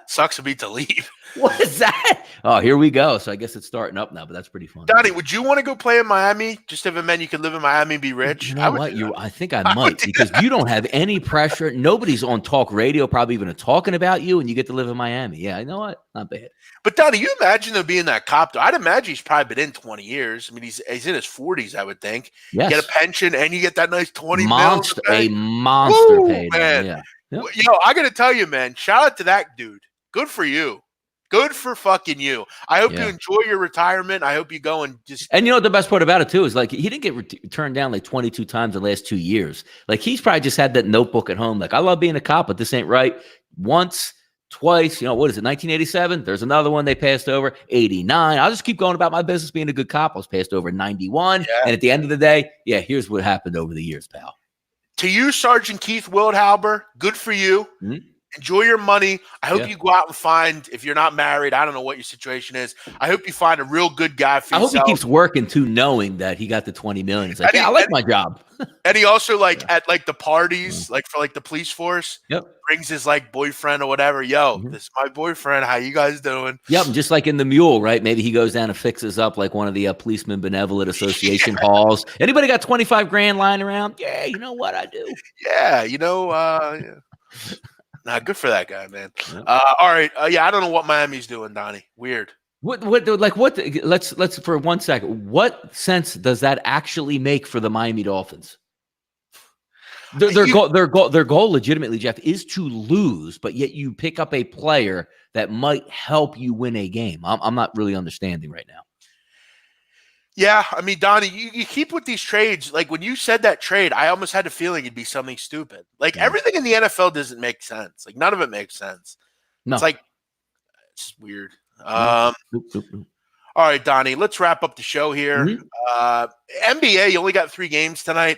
Sucks to be Talib. What is that? Oh, here we go. So I guess it's starting up now, but that's pretty fun. Donnie, would you want to go play in Miami? Just if it meant you could live in Miami and be rich? You know what? I think I might because you don't have any pressure. Nobody's on talk radio probably even talking about you, and you get to live in Miami. Yeah, you know what? Not bad. But Donnie, you imagine him being that cop, though? I'd imagine he's probably been in 20 years. I mean, he's in his 40s, I would think. Yes. Get a pension, and you get that nice 20 monster pay. Man. Yeah. Yep. I got to tell you, man, shout out to that dude. Good for you. Good for fucking you. I hope you enjoy your retirement. I hope you go and just. And the best part about it too is he didn't get turned down 22 times in the last 2 years. He's probably just had that notebook at home. I love being a cop, but this ain't right. Once, twice. What is it? 1987. There's another one they passed over. 89. I'll just keep going about my business being a good cop. I was passed over in 91. Yeah. And at the end of the day, here's what happened over the years, pal. To you, Sergeant Keith Wildhauber, good for you. Mm-hmm. Enjoy your money. I hope you go out and find, if you're not married, I don't know what your situation is. I hope you find a real good guy for yourself. I hope he keeps working too, knowing that he got the $20 million. It's I like my job. And he also at the parties, for the police force, yep, brings his boyfriend or whatever. Yo, this is my boyfriend. How you guys doing? Yep, just like in the Mule, right? Maybe he goes down and fixes up one of the Policeman Benevolent Association halls. Anybody got 25 grand lying around? Yeah, you know what I do. Yeah, yeah. Nah, good for that guy, man. All right. I don't know what Miami's doing, Donnie. Weird. Let's for 1 second. What sense does that actually make for the Miami Dolphins? Their goal legitimately, Jeff, is to lose, but yet you pick up a player that might help you win a game. I'm not really understanding right now. Yeah, I mean, Donnie, you keep with these trades. When you said that trade, I almost had a feeling it'd be something stupid. Everything in the NFL doesn't make sense. None of it makes sense. No. It's it's weird. All right, Donnie, let's wrap up the show here. Mm-hmm. NBA, you only got 3 games tonight.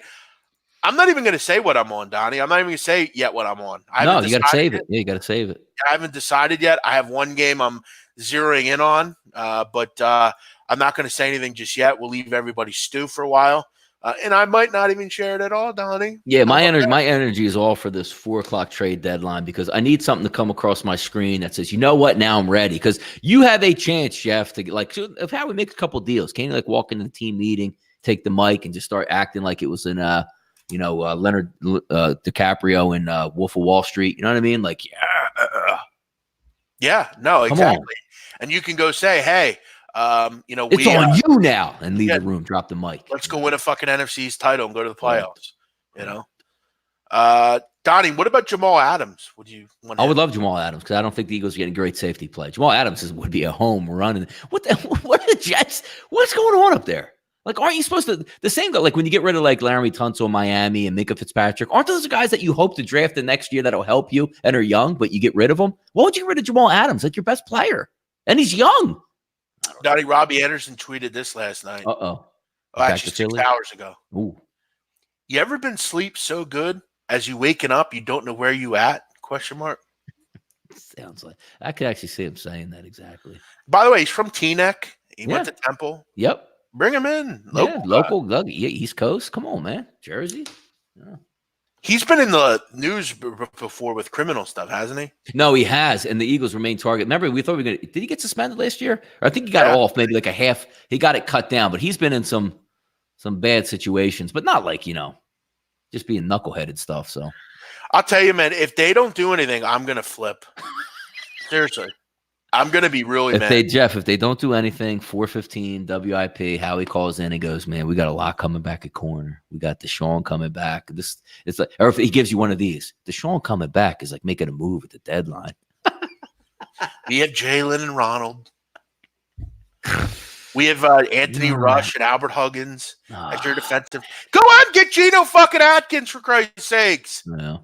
I'm not even going to say what I'm on, Donnie. I'm not even going to say yet what I'm on. No, you got to save it. Yeah, you got to save it. I haven't decided yet. I have 1 game I'm zeroing in on, but I'm not going to say anything just yet. We'll leave everybody stew for a while. And I might not even share it at all, Donnie. Yeah, my energy is all for this 4:00 trade deadline because I need something to come across my screen that says, you know what, now I'm ready. Because you have a chance, Jeff, to how we make a couple deals. Can you walk into the team meeting, take the mic, and just start acting like it was in Leonard DiCaprio in Wolf of Wall Street. You know what I mean? Like, yeah, no, exactly. And you can go say, hey, it's on you now, and leave the room, drop the mic. Let's go win a fucking NFC's title and go to the playoffs. Donnie, what about Jamal Adams? Would you want I would love Jamal Adams because I don't think the Eagles are getting great safety play. Jamal Adams would be a home run. And what are the Jets? What's going on up there? Like, aren't you supposed to the same guy? Like when you get rid of like Laramie Tunsil in Miami and Minka Fitzpatrick, aren't those the guys that you hope to draft the next year that'll help you and are young, but you get rid of them? Why would you get rid of Jamal Adams? Like your best player, and he's young. Donnie, Robbie Anderson tweeted this last night. Actually 6 hours ago. Ooh. You ever been sleep so good as you waking up, you don't know where you at? ? Sounds like I could actually see him saying that exactly. By the way, he's from Teaneck. He went to Temple. Yep. Bring him in. Local East Coast. Come on, man. Jersey. Yeah. He's been in the news before with criminal stuff, hasn't he? No, he has. And the Eagles remain target. Remember, we thought we were going to – did he get suspended last year? Or I think he got off maybe like a half. He got it cut down. But he's been in some bad situations. But not like, just being knuckleheaded stuff. So I'll tell you, man, if they don't do anything, I'm going to flip. Seriously. I'm going to be really mad. If they don't do anything, 4:15 WIP, Howie calls in and goes, man, we got a lot coming back at corner. We got Deshaun coming back. It's like, or if he gives you one of these, Deshaun coming back is like making a move at the deadline. We have Jalen and Ronald. We have Anthony Rush and Albert Huggins as your defensive. Go on, get Geno fucking Atkins for Christ's sakes. Yeah.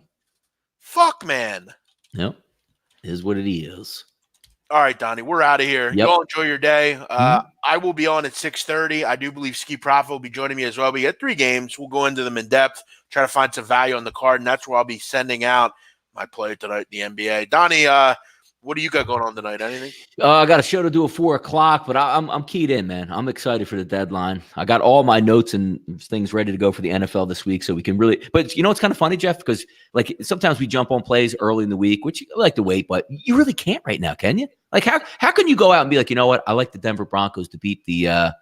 Fuck, man. Yep. Is what it is. All right, Donnie, we're out of here. Yep. You all enjoy your day. I will be on at 6:30. I do believe Ski Profit will be joining me as well. We got 3 games. We'll go into them in depth, try to find some value on the card, and that's where I'll be sending out my play tonight in the NBA. Donnie, what do you got going on tonight? Anything? I got a show to do at 4:00, but I'm keyed in, man. I'm excited for the deadline. I got all my notes and things ready to go for the NFL this week, so we can really. But it's kind of funny, Jeff, because like sometimes we jump on plays early in the week, which I like to wait, but you really can't right now, can you? Like how can you go out and be like, you know what? I like the Denver Broncos to beat the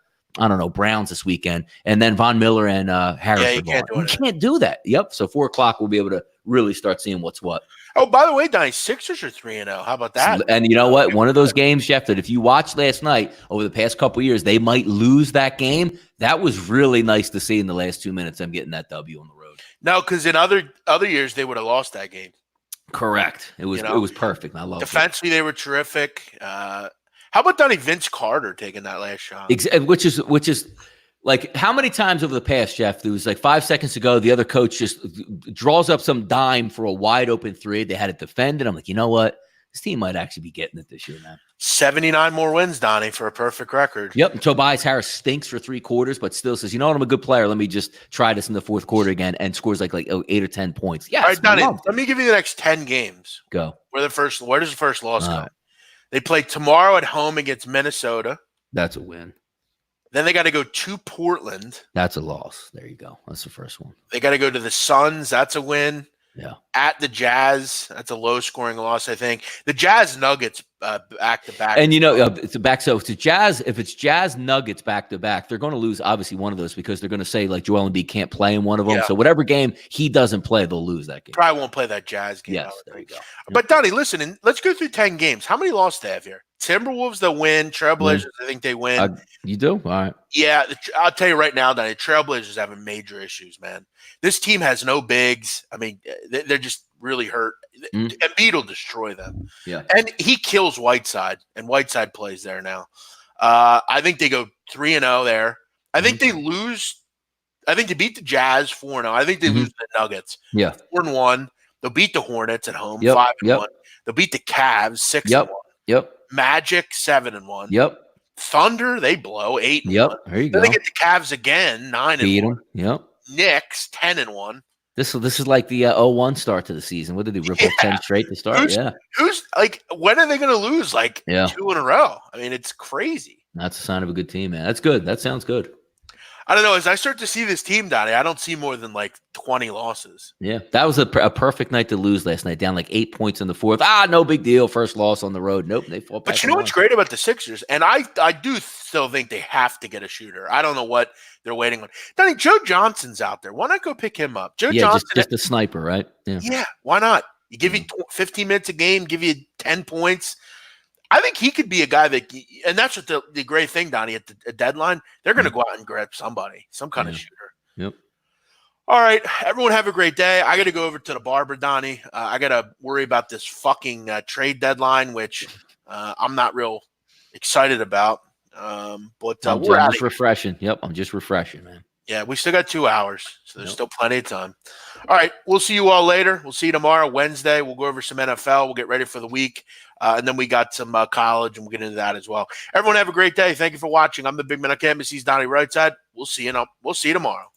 Browns this weekend, and then Von Miller and Harris. Yeah, you can't do that. Yep. So 4:00 we'll be able to really start seeing what's what. Oh, by the way, Donnie, Sixers are 3-0. How about that? And you know what? One of those games, Jeff, that if you watched last night over the past couple of years, they might lose that game. That was really nice to see in the last 2 minutes, them getting that W on the road. No, because in other years they would have lost that game. Correct. It was perfect. I love it. Defensively, they were terrific. How about Donnie Vince Carter taking that last shot? Which is like how many times over the past, Jeff, there was like 5 seconds ago, the other coach just draws up some dime for a wide open 3. They had it defended. I'm like, you know what? This team might actually be getting it this year, man. 79 more wins, Donnie, for a perfect record. Yep. And Tobias Harris stinks for 3 quarters, but still says, you know what? I'm a good player. Let me just try this in the 4th quarter again, and scores like 8 or 10 points. Yeah. All right, Donnie, let me give you the next 10 games. Go. Where does the first loss go? They play tomorrow at home against Minnesota. That's a win. Then they got to go to Portland. That's a loss. There you go. That's the first one. They got to go to the Suns. That's a win. Yeah. At the Jazz. That's a low-scoring loss, I think. The Jazz Nuggets back-to-back. And, it's a back. So if it's Jazz Nuggets back-to-back, they're going to lose, obviously, one of those because they're going to say, like, Joel Embiid can't play in one of them. Yeah. So whatever game he doesn't play, they'll lose that game. Probably won't play that Jazz game. Yes, there you go. But, Donnie, listen, let's go through 10 games. How many losses they have here? Timberwolves, they'll win. Trailblazers, I think they win. You do? All right. Yeah, I'll tell you right now, Donnie, Trailblazers having major issues, man. This team has no bigs. I mean, they're just really hurt. Embiid will destroy them. Yeah. And he kills Whiteside, and Whiteside plays there now. I think they go 3-0 there. I think they lose. I think they beat the Jazz 4-0. I think they lose the Nuggets. Yeah. 4-1. They'll beat the Hornets at home 5-1. They'll beat the Cavs 6-1. Yep. Magic 7-1. Yep. Thunder, they blow 8-1. Yep. There you go. Then they get the Cavs again 9-1. Beat them. Yep. Knicks 10-1. This is like the 0-1 start to the season. What did they rip off 10 straight to start? Who's like? When are they going to lose? Like 2 in a row? I mean, it's crazy. That's a sign of a good team, man. That's good. That sounds good. I don't know. As I start to see this team, Donnie, I don't see more than like 20 losses. Yeah, that was a perfect night to lose last night, down like 8 points in the fourth. No big deal. First loss on the road. Nope, they fall back. But you know what's great about the Sixers? And I do still think they have to get a shooter. I don't know what they're waiting on. Donnie, Joe Johnson's out there. Why not go pick him up? Joe Johnson. Just a sniper, right? Yeah, why not? You give you 15 minutes a game, give you 10 points. I think he could be a guy that, and that's what the great thing, Donnie, at the deadline, they're going to go out and grab somebody, some kind of shooter. Yep. All right, everyone have a great day. I got to go over to the barber, Donnie. I got to worry about this fucking trade deadline, which I'm not real excited about. But I'm just refreshing. Yep, I'm just refreshing, man. Yeah, we still got 2 hours, so there's still plenty of time. All right, we'll see you all later. We'll see you tomorrow, Wednesday. We'll go over some NFL. We'll get ready for the week. And then we got some college, and we'll get into that as well. Everyone have a great day. Thank you for watching. I'm the Big Man on Campus. He's Donnie Rightside. We'll see you tomorrow.